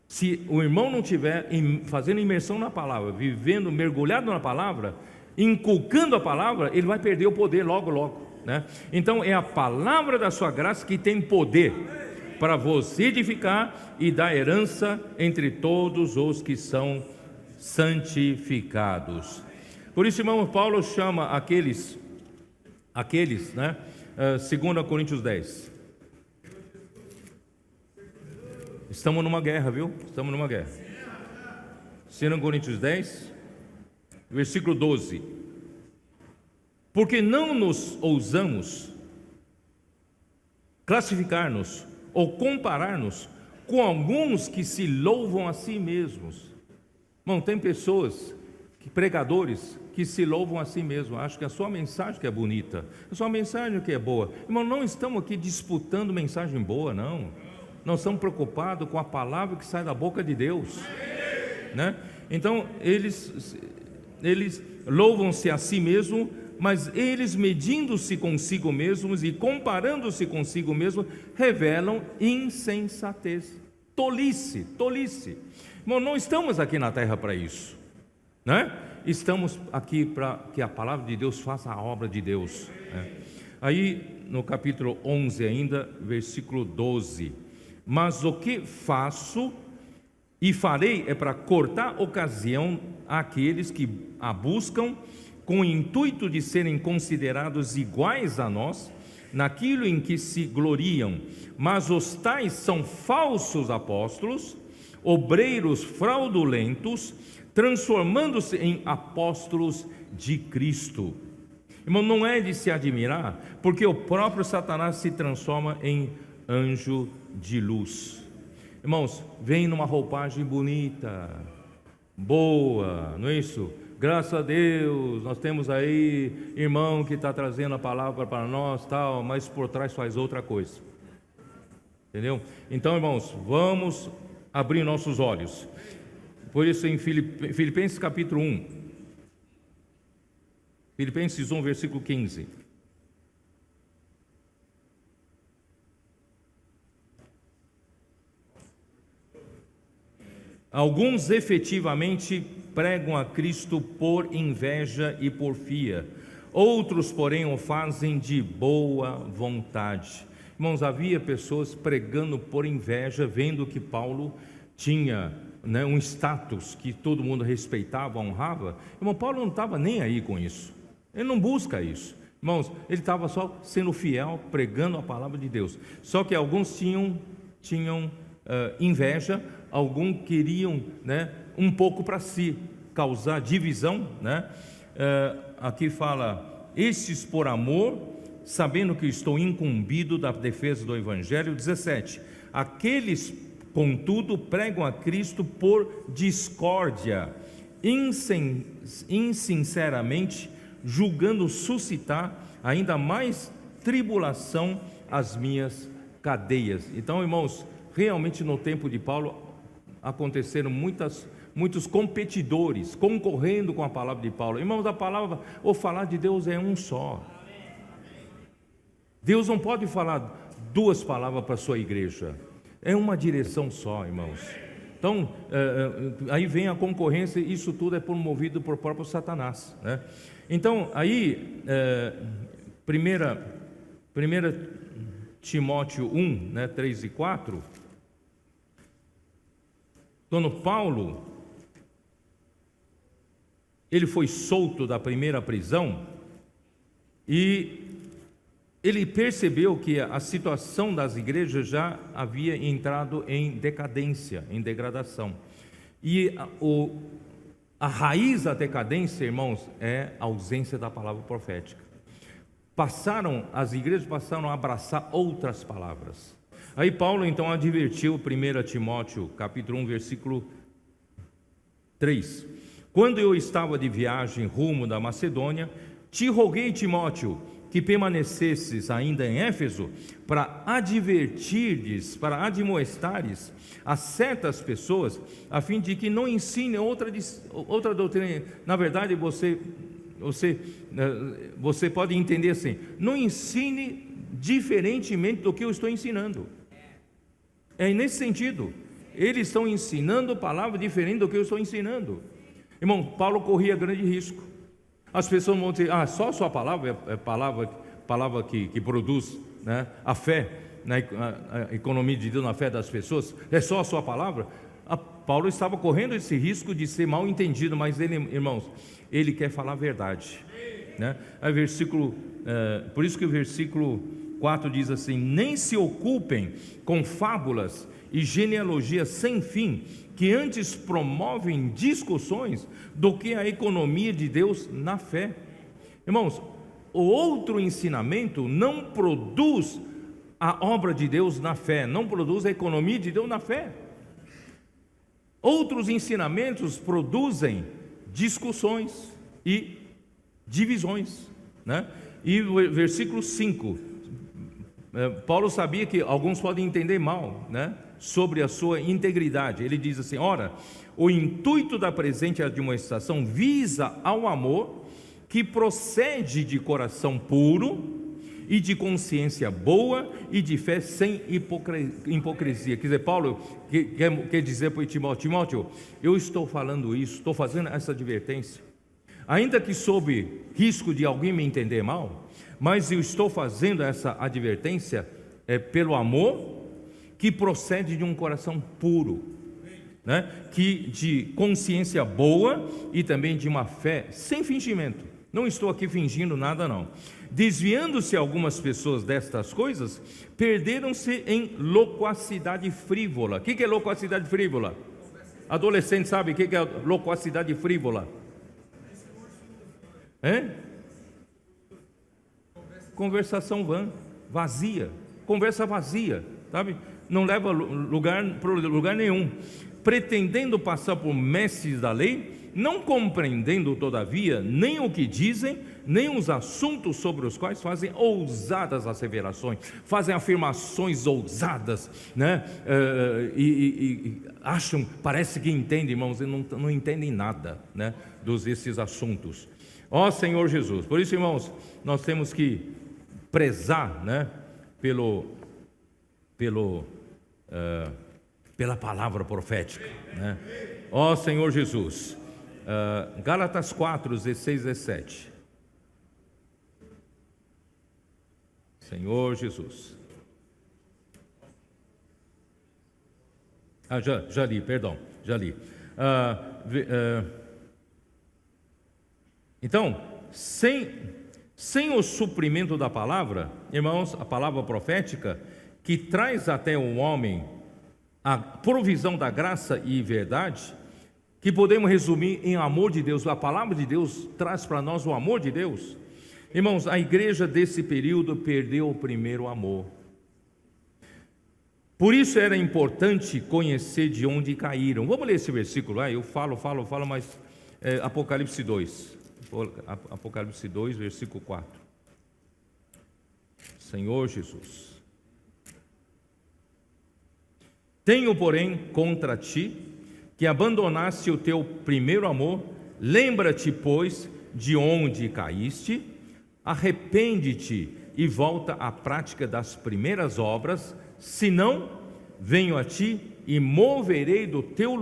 Speaker 1: Se o irmão não estiver fazendo imersão na palavra, vivendo, mergulhado na palavra, inculcando a palavra, ele vai perder o poder logo, né? Então é a palavra da sua graça que tem poder para vos edificar e dar herança entre todos os que são santificados. Por isso, irmão, Paulo chama aqueles, né? 2 Coríntios 10. Estamos numa guerra, viu? Estamos numa guerra. 2 Coríntios 10, versículo 12. Porque não nos ousamos classificar-nos ou comparar-nos com alguns que se louvam a si mesmos. Irmão, tem pessoas, pregadores, que se louvam a si mesmos, acham que a sua mensagem que é bonita, a sua mensagem que é boa. Irmão, não estamos aqui disputando mensagem boa, não. Nós estamos preocupados com a palavra que sai da boca de Deus, né? Então, eles louvam-se a si mesmos, mas eles, medindo-se consigo mesmos e comparando-se consigo mesmos, revelam insensatez, tolice. Irmão, não estamos aqui na terra para isso, né? Estamos aqui para que a palavra de Deus faça a obra de Deus, né? Aí no capítulo 11 ainda, versículo 12: mas o que faço e farei é para cortar ocasião àqueles que a buscam, com o intuito de serem considerados iguais a nós, naquilo em que se gloriam. Mas os tais são falsos apóstolos, obreiros fraudulentos, transformando-se em apóstolos de Cristo. Irmão, não é de se admirar, porque o próprio Satanás se transforma em anjo de luz. Irmãos, vem numa roupagem bonita, boa, não é isso? Graças a Deus, nós temos aí irmão que está trazendo a palavra para nós, tal, mas por trás faz outra coisa, entendeu? Então, irmãos, vamos abrir nossos olhos. Por isso, em Filipenses capítulo 1, Filipenses 1, versículo 15. Alguns efetivamente pregam a Cristo por inveja e porfia, outros, porém, o fazem de boa vontade. Irmãos, havia pessoas pregando por inveja, vendo que Paulo tinha, né, um status que todo mundo respeitava, honrava. Irmão, Paulo não estava nem aí com isso, ele não busca isso. Irmãos, ele estava só sendo fiel, pregando a palavra de Deus. Só que alguns tinham inveja, alguns queriam, né, um pouco para si, causar divisão, né? Aqui fala: estes por amor, sabendo que estou incumbido da defesa do Evangelho. 17. Aqueles, contudo, pregam a Cristo por discórdia, insinceramente, julgando suscitar ainda mais tribulação às minhas cadeias. Então, irmãos, realmente no tempo de Paulo aconteceram muitos competidores concorrendo com a palavra de Paulo. Irmãos, a palavra, o falar de Deus é um só. Deus não pode falar duas palavras para a sua igreja, é uma direção só, irmãos. Então, aí vem a concorrência, isso tudo é promovido por próprio Satanás, né? Então, aí, 1 Timóteo 1, né, 3 e 4, quando Paulo, ele foi solto da primeira prisão, e ele percebeu que a situação das igrejas já havia entrado em decadência, em degradação. E a raiz da decadência, irmãos, é a ausência da palavra profética. As igrejas passaram a abraçar outras palavras. Aí Paulo então advertiu 1 Timóteo, capítulo 1, versículo 3. Quando eu estava de viagem rumo da Macedônia, te roguei, Timóteo, que permanecesses ainda em Éfeso, para advertirdes, para admoestares a certas pessoas, a fim de que não ensinem outra doutrina. Na verdade, você pode entender assim: não ensine diferentemente do que eu estou ensinando. É nesse sentido, eles estão ensinando palavra diferente do que eu estou ensinando. Irmão, Paulo corria grande risco. As pessoas vão dizer: só a sua palavra é palavra que produz, né, a fé, a economia de Deus na fé das pessoas, é só a sua palavra. Paulo estava correndo esse risco de ser mal entendido, mas ele, irmãos, ele quer falar a verdade, né? Por isso que o versículo 4 diz assim: nem se ocupem com fábulas e genealogias sem fim, que antes promovem discussões do que a economia de Deus na fé. Irmãos, o outro ensinamento não produz a obra de Deus na fé, não produz a economia de Deus na fé. Outros ensinamentos produzem discussões e divisões, né? E o versículo 5, Paulo sabia que alguns podem entender mal, né, sobre a sua integridade. Ele diz assim: ora, o intuito da presente admoestação visa ao amor que procede de coração puro e de consciência boa e de fé sem hipocrisia. Quer dizer, Paulo quer dizer para Timóteo: eu estou falando isso, estou fazendo essa advertência, ainda que sob risco de alguém me entender mal, mas eu estou fazendo essa advertência pelo amor que procede de um coração puro, né? Que de consciência boa e também de uma fé sem fingimento. Não estou aqui fingindo nada, não. Desviando-se algumas pessoas destas coisas, perderam-se em loquacidade frívola. O que é loquacidade frívola? Adolescente sabe o que é loquacidade frívola? Conversação vã, vazia, conversa vazia, sabe? Não leva para lugar nenhum, pretendendo passar por mestres da lei, não compreendendo todavia nem o que dizem, nem os assuntos sobre os quais fazem ousadas asseverações, fazem afirmações ousadas, né? E acham, parece que entendem, irmãos, e não entendem nada, né, desses assuntos. Ó Senhor Jesus, por isso, irmãos, nós temos que prezar, né, pela palavra profética, né? Ó Senhor Jesus. Gálatas 4, 16 e 17. Senhor Jesus. Já li, perdão, já li. Então, sem o suprimento da palavra, irmãos, a palavra profética, que traz até o homem a provisão da graça e verdade, que podemos resumir em amor de Deus. A palavra de Deus traz para nós o amor de Deus. Irmãos, a igreja desse período perdeu o primeiro amor. Por isso era importante conhecer de onde caíram. Vamos ler esse versículo lá. Eu falo, mas Apocalipse 2. Apocalipse 2, versículo 4. Senhor Jesus. Tenho, porém, contra ti, que abandonaste o teu primeiro amor. Lembra-te, pois, de onde caíste, arrepende-te e volta à prática das primeiras obras, senão venho a ti e moverei do teu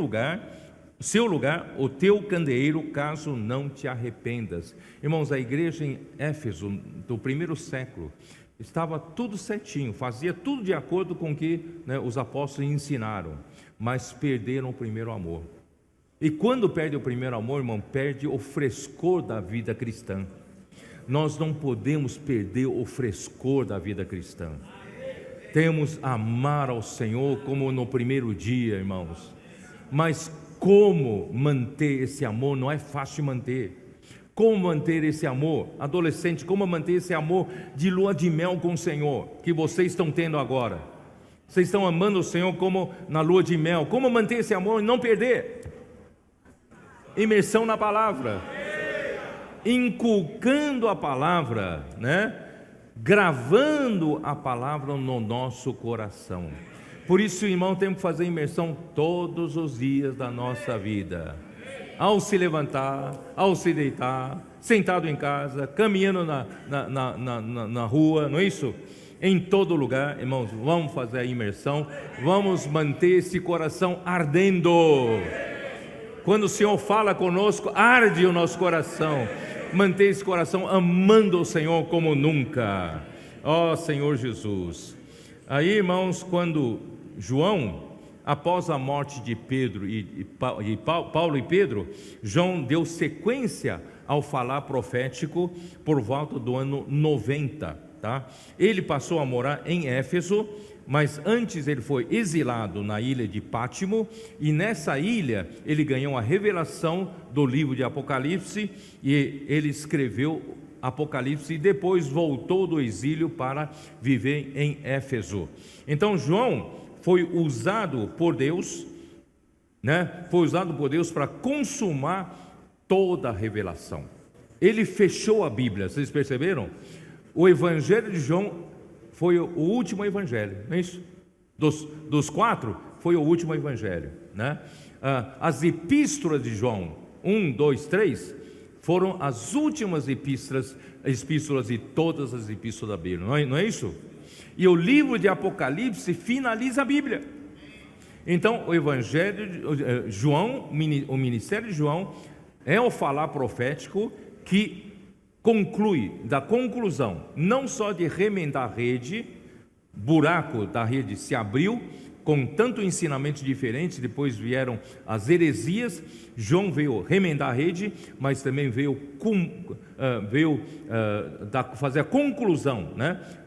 Speaker 1: seu lugar, o teu candeeiro, caso não te arrependas. Irmãos, a igreja em Éfeso, do primeiro século, estava tudo certinho, fazia tudo de acordo com o que os apóstolos ensinaram, mas perderam o primeiro amor. E quando perde o primeiro amor, irmão, perde o frescor da vida cristã. Nós não podemos perder o frescor da vida cristã. Temos a amar ao Senhor como no primeiro dia, irmãos. Mas como manter esse amor? Não é fácil manter. Como manter esse amor? Adolescente, como manter esse amor de lua de mel com o Senhor, que vocês estão tendo agora? Vocês estão amando o Senhor como na lua de mel. Como manter esse amor e não perder? Imersão na palavra, inculcando a palavra, gravando a palavra no nosso coração. Por isso, irmão, temos que fazer imersão todos os dias da nossa vida. Ao se levantar, ao se deitar, sentado em casa, caminhando na rua, não é isso? Em todo lugar, irmãos, vamos fazer a imersão, vamos manter esse coração ardendo. Quando o Senhor fala conosco, arde o nosso coração. Manter esse coração amando o Senhor como nunca. Ó Senhor Jesus. Aí, irmãos, quando João, após a morte de Pedro Paulo e Pedro, João deu sequência ao falar profético por volta do ano 90. Tá? Ele passou a morar em Éfeso, mas antes ele foi exilado na ilha de Pátimo, e nessa ilha ele ganhou a revelação do livro de Apocalipse, e ele escreveu Apocalipse e depois voltou do exílio para viver em Éfeso. Então João foi usado por Deus, foi usado por Deus para consumar toda a revelação. Ele fechou a Bíblia, vocês perceberam? O Evangelho de João foi o último evangelho, não é isso? Dos 4, foi o último evangelho, As epístolas de João, 1, 2, 3, foram as últimas epístolas de todas as epístolas da Bíblia, não é isso? E o livro de Apocalipse finaliza a Bíblia. Então, o evangelho de João, o ministério de João, é o falar profético que conclui, da conclusão, não só de remendar a rede, buraco da rede se abriu, com tanto ensinamento diferente, depois vieram as heresias. João veio remendar a rede, mas também veio fazer a conclusão,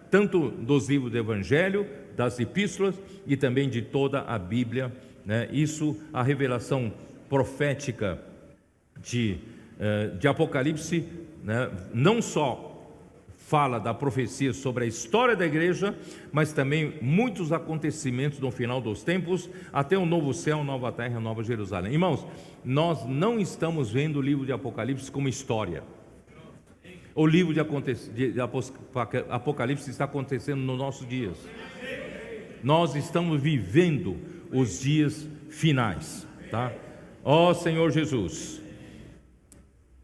Speaker 1: tanto dos livros do Evangelho, das epístolas e também de toda a Bíblia, Isso, a revelação profética de Apocalipse, não só fala da profecia sobre a história da igreja, mas também muitos acontecimentos no final dos tempos, até o novo céu, nova terra, nova Jerusalém. Irmãos, nós não estamos vendo o livro de Apocalipse como história. O livro de Apocalipse está acontecendo nos nossos dias. Nós estamos vivendo os dias finais, tá? Ó Senhor Jesus.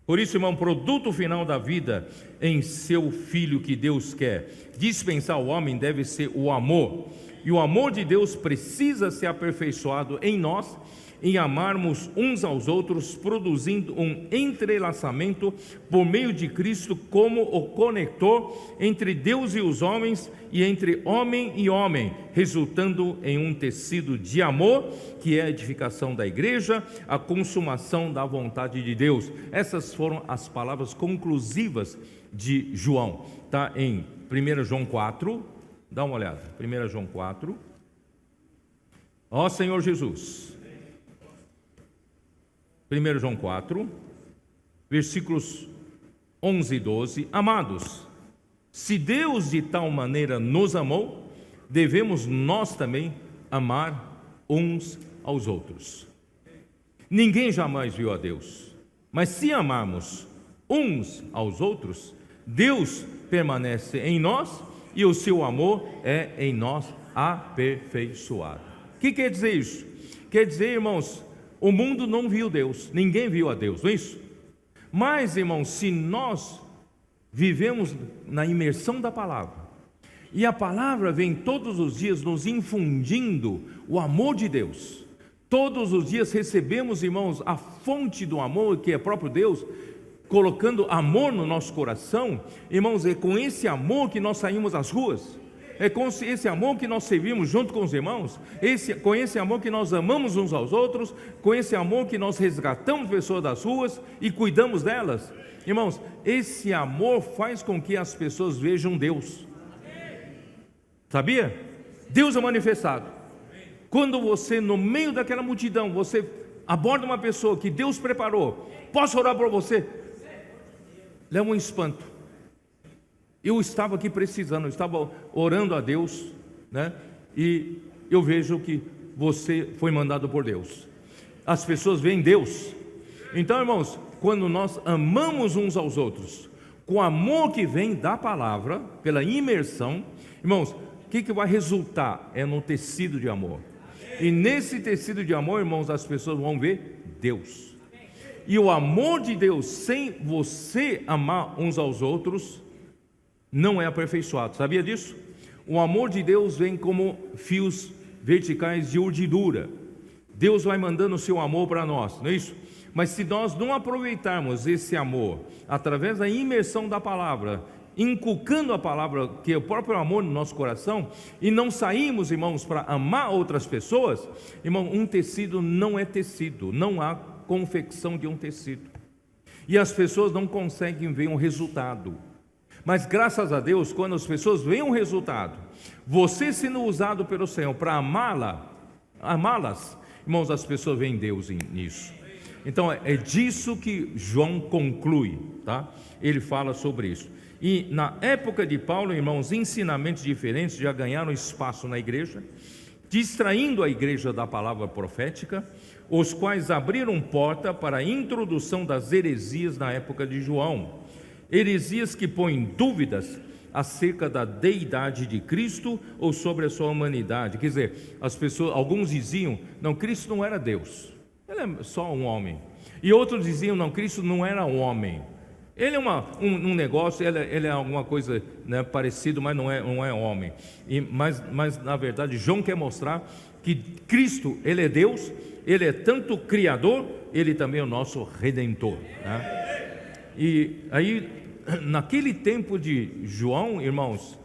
Speaker 1: Por isso, irmão, produto final da vida em seu Filho que Deus quer dispensar ao homem deve ser o amor. E o amor de Deus precisa ser aperfeiçoado em nós, em amarmos uns aos outros, produzindo um entrelaçamento por meio de Cristo como o conector entre Deus e os homens e entre homem e homem, resultando em um tecido de amor, que é a edificação da igreja, a consumação da vontade de Deus. Essas foram as palavras conclusivas de João. Está em 1 João 4, dá uma olhada, 1 João 4. Ó Senhor Jesus. 1 João 4, versículos 11 e 12. Amados, se Deus de tal maneira nos amou, devemos nós também amar uns aos outros. Ninguém jamais viu a Deus, mas se amarmos uns aos outros, Deus permanece em nós e o seu amor é em nós aperfeiçoado. O que quer dizer isso? Quer dizer, irmãos, o mundo não viu Deus, ninguém viu a Deus, não é isso? Mas, irmãos, se nós vivemos na imersão da palavra, e a palavra vem todos os dias nos infundindo o amor de Deus, todos os dias recebemos, irmãos, a fonte do amor, que é próprio Deus, colocando amor no nosso coração. Irmãos, é com esse amor que nós saímos às ruas, é com esse amor que nós servimos junto com os irmãos, com esse amor que nós amamos uns aos outros, com esse amor que nós resgatamos pessoas das ruas e cuidamos delas. Irmãos, esse amor faz com que as pessoas vejam Deus. Sabia? Deus é manifestado. Quando você, no meio daquela multidão, você aborda uma pessoa que Deus preparou, posso orar por você? Leva um espanto. Eu estava aqui precisando, eu estava orando a Deus, né? E eu vejo que você foi mandado por Deus. As pessoas veem Deus. Então, irmãos, quando nós amamos uns aos outros, com o amor que vem da palavra, pela imersão, irmãos, o que vai resultar? É no tecido de amor. E nesse tecido de amor, irmãos, as pessoas vão ver Deus. E o amor de Deus, sem você amar uns aos outros, não é aperfeiçoado. Sabia disso? O amor de Deus vem como fios verticais de urdidura. Deus vai mandando o seu amor para nós, não é isso? Mas se nós não aproveitarmos esse amor através da imersão da palavra, inculcando a palavra, que é o próprio amor no nosso coração, e não saímos, irmãos, para amar outras pessoas, irmão, um tecido não é tecido, não há confecção de um tecido, e as pessoas não conseguem ver um resultado. Mas graças a Deus, quando as pessoas veem um resultado, você sendo usado pelo Senhor para amá-las, irmãos, as pessoas veem Deus nisso. Então é disso que João conclui, tá? Ele fala sobre isso. E na época de Paulo, irmãos, ensinamentos diferentes já ganharam espaço na igreja, distraindo a igreja da palavra profética, os quais abriram porta para a introdução das heresias na época de João. Heresias que põem dúvidas acerca da deidade de Cristo ou sobre a sua humanidade. Quer dizer, as pessoas, alguns diziam, não, Cristo não era Deus, ele é só um homem. E outros diziam, não, Cristo não era um homem, ele é um negócio, ele é alguma coisa, né, parecido, mas não é homem. Mas na verdade João quer mostrar que Cristo, ele é Deus, ele é tanto Criador, ele também é o nosso Redentor, né? E aí, naquele tempo de João, irmãos,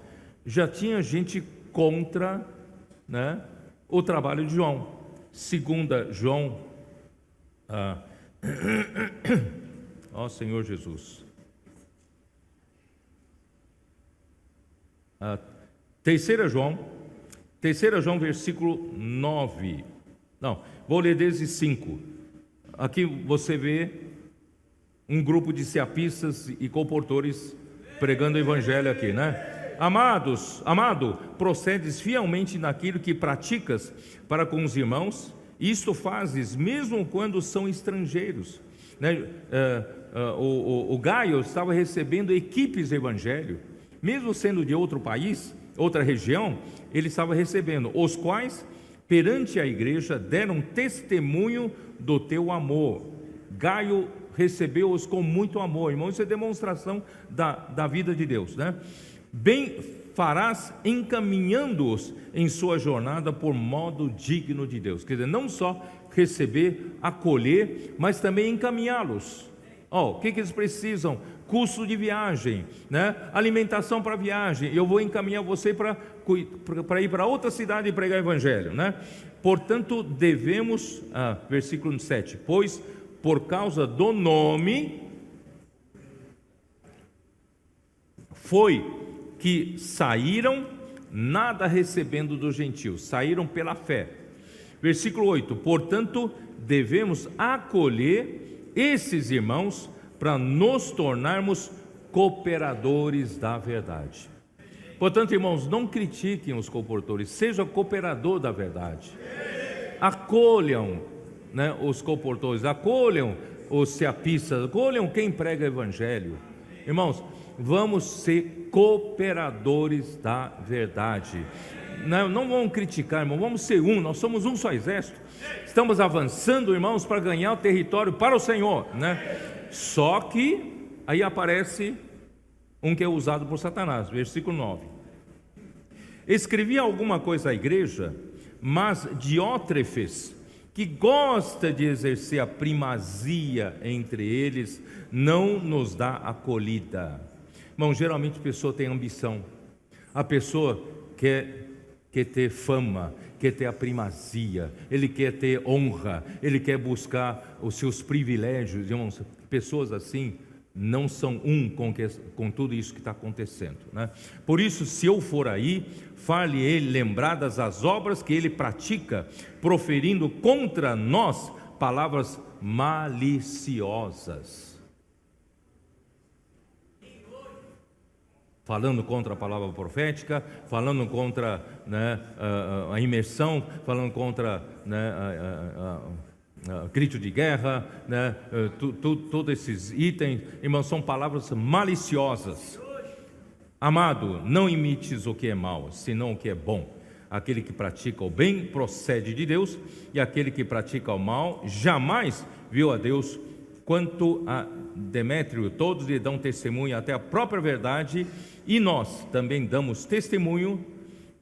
Speaker 1: já tinha gente contra, né, o trabalho de João. Segunda João, ó Senhor Jesus, terceira João versículo 9, não, vou ler desde 5, aqui você vê um grupo de seapistas e colportores pregando o evangelho aqui, né? Amado, procedes fielmente naquilo que praticas para com os irmãos, isto fazes mesmo quando são estrangeiros, né? O Gaio estava recebendo equipes de evangelho, mesmo sendo de outro país, outra região, ele estava recebendo, os quais perante a igreja deram testemunho do teu amor. Gaio recebeu-os com muito amor, irmão. Isso é demonstração da vida de Deus, né? Bem farás encaminhando-os em sua jornada por modo digno de Deus. Quer dizer, não só receber, acolher, mas também encaminhá-los. O que eles precisam? Custo de viagem, né? Alimentação para viagem. Eu vou encaminhar você para ir para outra cidade e pregar o evangelho, né? Portanto, devemos, versículo 7, pois por causa do nome foi que saíram, nada recebendo dos gentios, saíram pela fé. Versículo 8, portanto devemos acolher esses irmãos para nos tornarmos cooperadores da verdade. Portanto, irmãos, não critiquem os colportores, seja cooperador da verdade. Acolham, né, os colportores, acolham ou se a pista, escolham quem prega o evangelho. Irmãos, vamos ser cooperadores da verdade. Não vamos criticar, irmão, vamos ser um, nós somos um só exército. Estamos avançando, irmãos, para ganhar o território para o Senhor, né? Só que aí aparece um que é usado por Satanás, versículo 9. Escrevi alguma coisa à igreja, mas Diótrefes, que gosta de exercer a primazia entre eles, não nos dá acolhida. Irmão, geralmente a pessoa tem ambição, a pessoa quer ter fama, quer ter a primazia, ele quer ter honra, ele quer buscar os seus privilégios. Irmãos, pessoas assim não são com tudo isso que está acontecendo, né? Por isso, se eu for aí, fale ele lembradas as obras que ele pratica, proferindo contra nós palavras maliciosas, falando contra a palavra profética, falando contra, né, a imersão, falando contra, né, grito de guerra, né, todos esses itens, irmãos, são palavras maliciosas. Amado, não imites o que é mal, senão o que é bom. Aquele que pratica o bem procede de Deus, e aquele que pratica o mal jamais viu a Deus. Quanto a Demétrio, todos lhe dão testemunho, até a própria verdade, e nós também damos testemunho,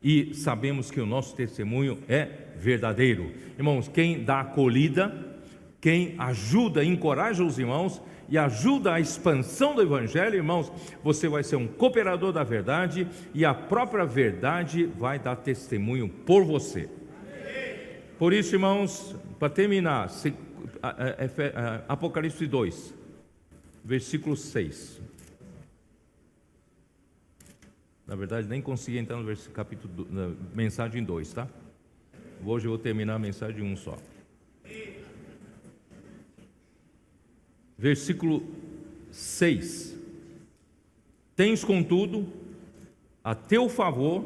Speaker 1: e sabemos que o nosso testemunho é verdadeiro. Irmãos, quem dá acolhida, quem ajuda, encoraja os irmãos e ajuda a expansão do evangelho, irmãos, você vai ser um cooperador da verdade, e a própria verdade vai dar testemunho por você. Por isso, irmãos, para terminar, Apocalipse 2, versículo 6. Na verdade, nem consegui entrar no capítulo, na mensagem 2, tá? Hoje eu vou terminar a mensagem 1 só. Versículo 6. Tens, contudo, a teu favor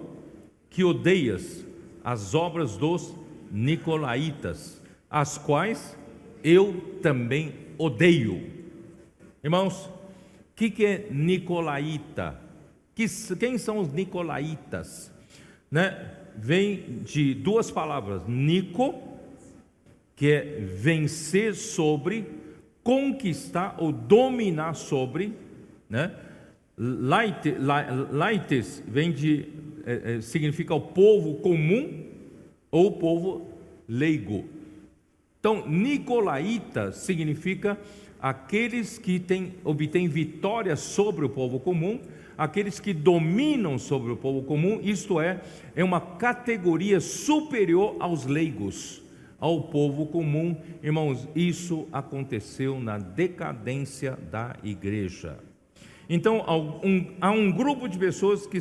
Speaker 1: que odeias as obras dos nicolaítas, as quais eu também odeio. Irmãos, o que é nicolaíta? Quem são os nicolaítas? Né? Vem de duas palavras: nico, que é vencer sobre, conquistar ou dominar sobre, né? Laites vem de significa o povo comum ou o povo leigo. Então, nicolaíta significa aqueles que obtêm vitória sobre o povo comum, aqueles que dominam sobre o povo comum, isto é uma categoria superior aos leigos, ao povo comum. Irmãos, isso aconteceu na decadência da igreja. Então, há um grupo de pessoas que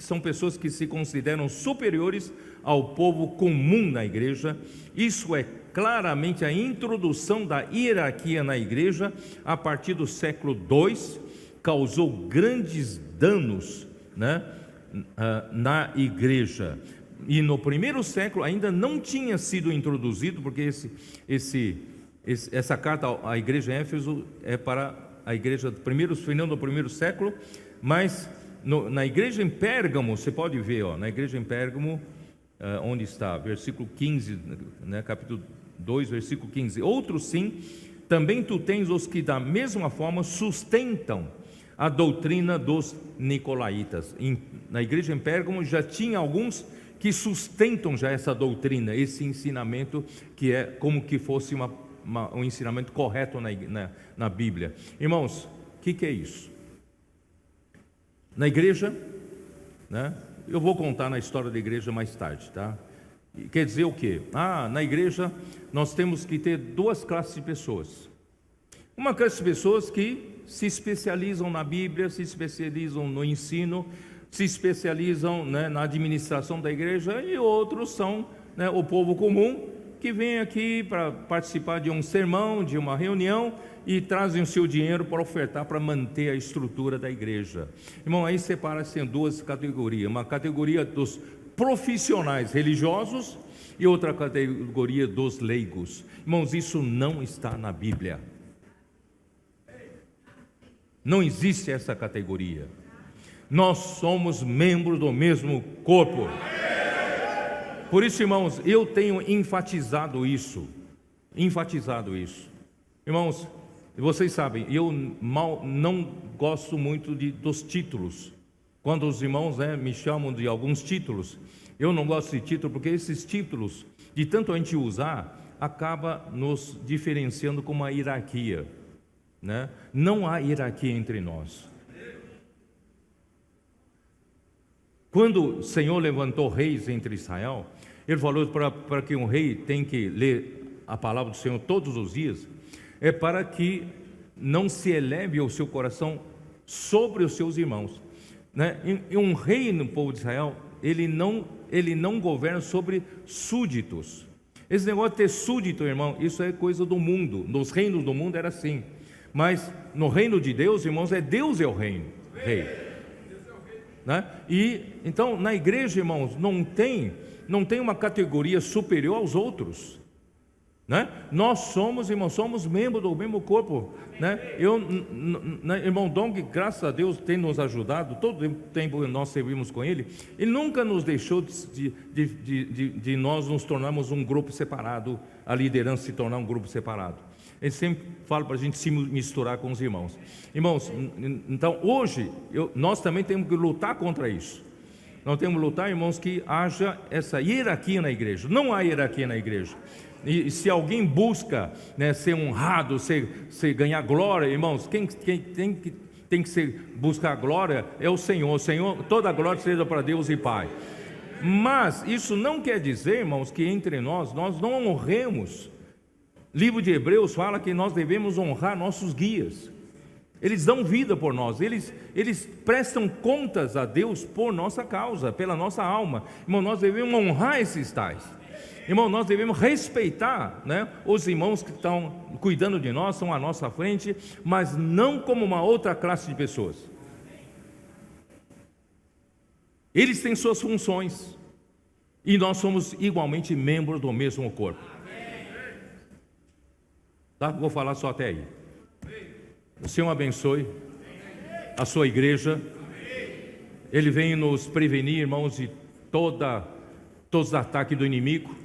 Speaker 1: são pessoas que se consideram superiores ao povo comum na igreja. Isso é claramente a introdução da hierarquia na igreja a partir do século II, causou grandes danos, né, na igreja. E no primeiro século ainda não tinha sido introduzido, porque essa carta à igreja em Éfeso é para a igreja do final do primeiro século, mas na igreja em Pérgamo, você pode ver, na igreja em Pérgamo, onde está, versículo 15, né, capítulo 2, versículo 15. Outros sim, também tu tens os que da mesma forma sustentam a doutrina dos nicolaítas. Na igreja em Pérgamo já tinha alguns que sustentam já essa doutrina, esse ensinamento que é como que fosse um ensinamento correto na Bíblia. Irmãos, o que é isso? Na igreja, né, eu vou contar na história da igreja mais tarde, tá? Quer dizer o quê? Na igreja nós temos que ter duas classes de pessoas. Uma classe de pessoas que se especializam na Bíblia, se especializam no ensino, se especializam, né, na administração da igreja, e outros são, né, o povo comum, que vem aqui para participar de um sermão, de uma reunião, e trazem o seu dinheiro para ofertar, para manter a estrutura da igreja. Irmão, aí separa-se em duas categorias: uma categoria dos profissionais religiosos e outra categoria dos leigos. Irmãos, isso não está na Bíblia. Não existe essa categoria. Nós somos membros do mesmo corpo. Por isso, irmãos, eu tenho enfatizado isso. Irmãos, vocês sabem, eu não gosto muito dos títulos. Quando os irmãos me chamam de alguns títulos, eu não gosto de título, porque esses títulos, de tanto a gente usar, acaba nos diferenciando com uma hierarquia, né? Não há hierarquia entre nós. Quando o Senhor levantou reis entre Israel, Ele falou para que um rei tem que ler a palavra do Senhor todos os dias, é para que não se eleve o seu coração sobre os seus irmãos, né? E um rei no povo de Israel, ele não governa sobre súditos. Esse negócio de ter súdito, irmão, isso é coisa do mundo. Nos reinos do mundo era assim, mas no reino de Deus, irmãos, Deus é o rei. Né? E então na igreja, irmãos, não tem uma categoria superior aos outros, né? Nós somos, irmãos, somos membros do mesmo corpo, né? Irmão Dong, graças a Deus, tem nos ajudado todo o tempo que nós servimos com ele. Ele nunca nos deixou de nós nos tornarmos um grupo separado, a liderança se tornar um grupo separado. Ele sempre fala para a gente se misturar com os irmãos. Irmãos, então hoje nós também temos que lutar contra isso. Nós temos que lutar, irmãos, que haja essa hierarquia na igreja. Não há hierarquia na igreja. E se alguém busca, né, ser honrado, ganhar glória, irmãos, quem tem que buscar glória é o Senhor. Toda a glória seja para Deus e Pai. Mas isso não quer dizer, irmãos, que entre nós não honremos. Livro de Hebreus fala que nós devemos honrar nossos guias. Eles dão vida por nós, eles prestam contas a Deus por nossa causa, pela nossa alma. Irmão, nós devemos honrar esses tais. Irmão, nós devemos respeitar, né, os irmãos que estão cuidando de nós, estão à nossa frente, mas não como uma outra classe de pessoas. Eles têm suas funções e nós somos igualmente membros do mesmo corpo. Tá? Vou falar só até aí. O Senhor abençoe a sua igreja. Ele vem nos prevenir, irmãos, de todos os ataques do inimigo,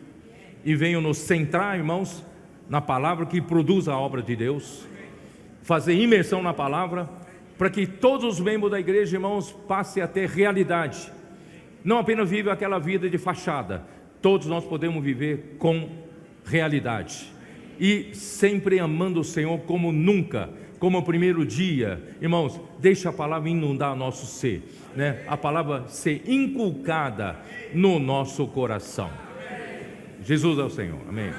Speaker 1: e venha nos centrar, irmãos, na palavra que produz a obra de Deus, fazer imersão na palavra, para que todos os membros da igreja, irmãos, passem a ter realidade, não apenas vive aquela vida de fachada. Todos nós podemos viver com realidade, e sempre amando o Senhor como nunca, como o primeiro dia. Irmãos, deixa a palavra inundar nosso ser, né? A palavra ser inculcada no nosso coração. Jesus é o Senhor, amém.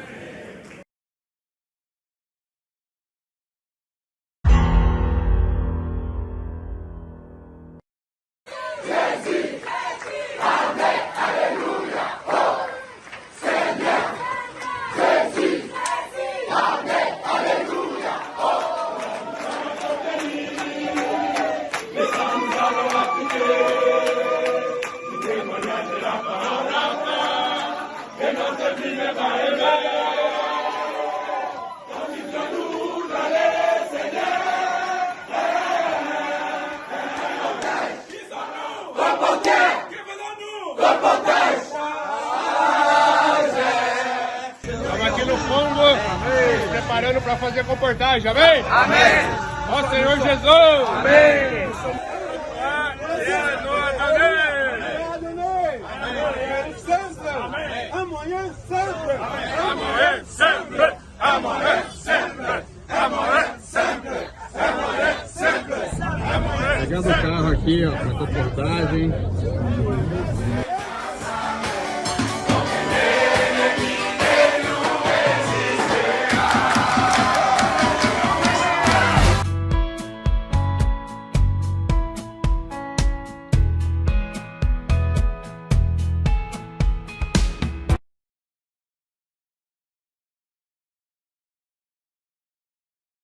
Speaker 2: Preparando para fazer a comportagem, amém?
Speaker 3: Amém!
Speaker 2: Ó Senhor Jesus!
Speaker 3: Amém!
Speaker 2: Amanhã sempre!
Speaker 3: Amanhã sempre! Amanhã sempre! Amanhã sempre! Amanhã sempre!
Speaker 2: Pegando o carro aqui, ó, para comportagem.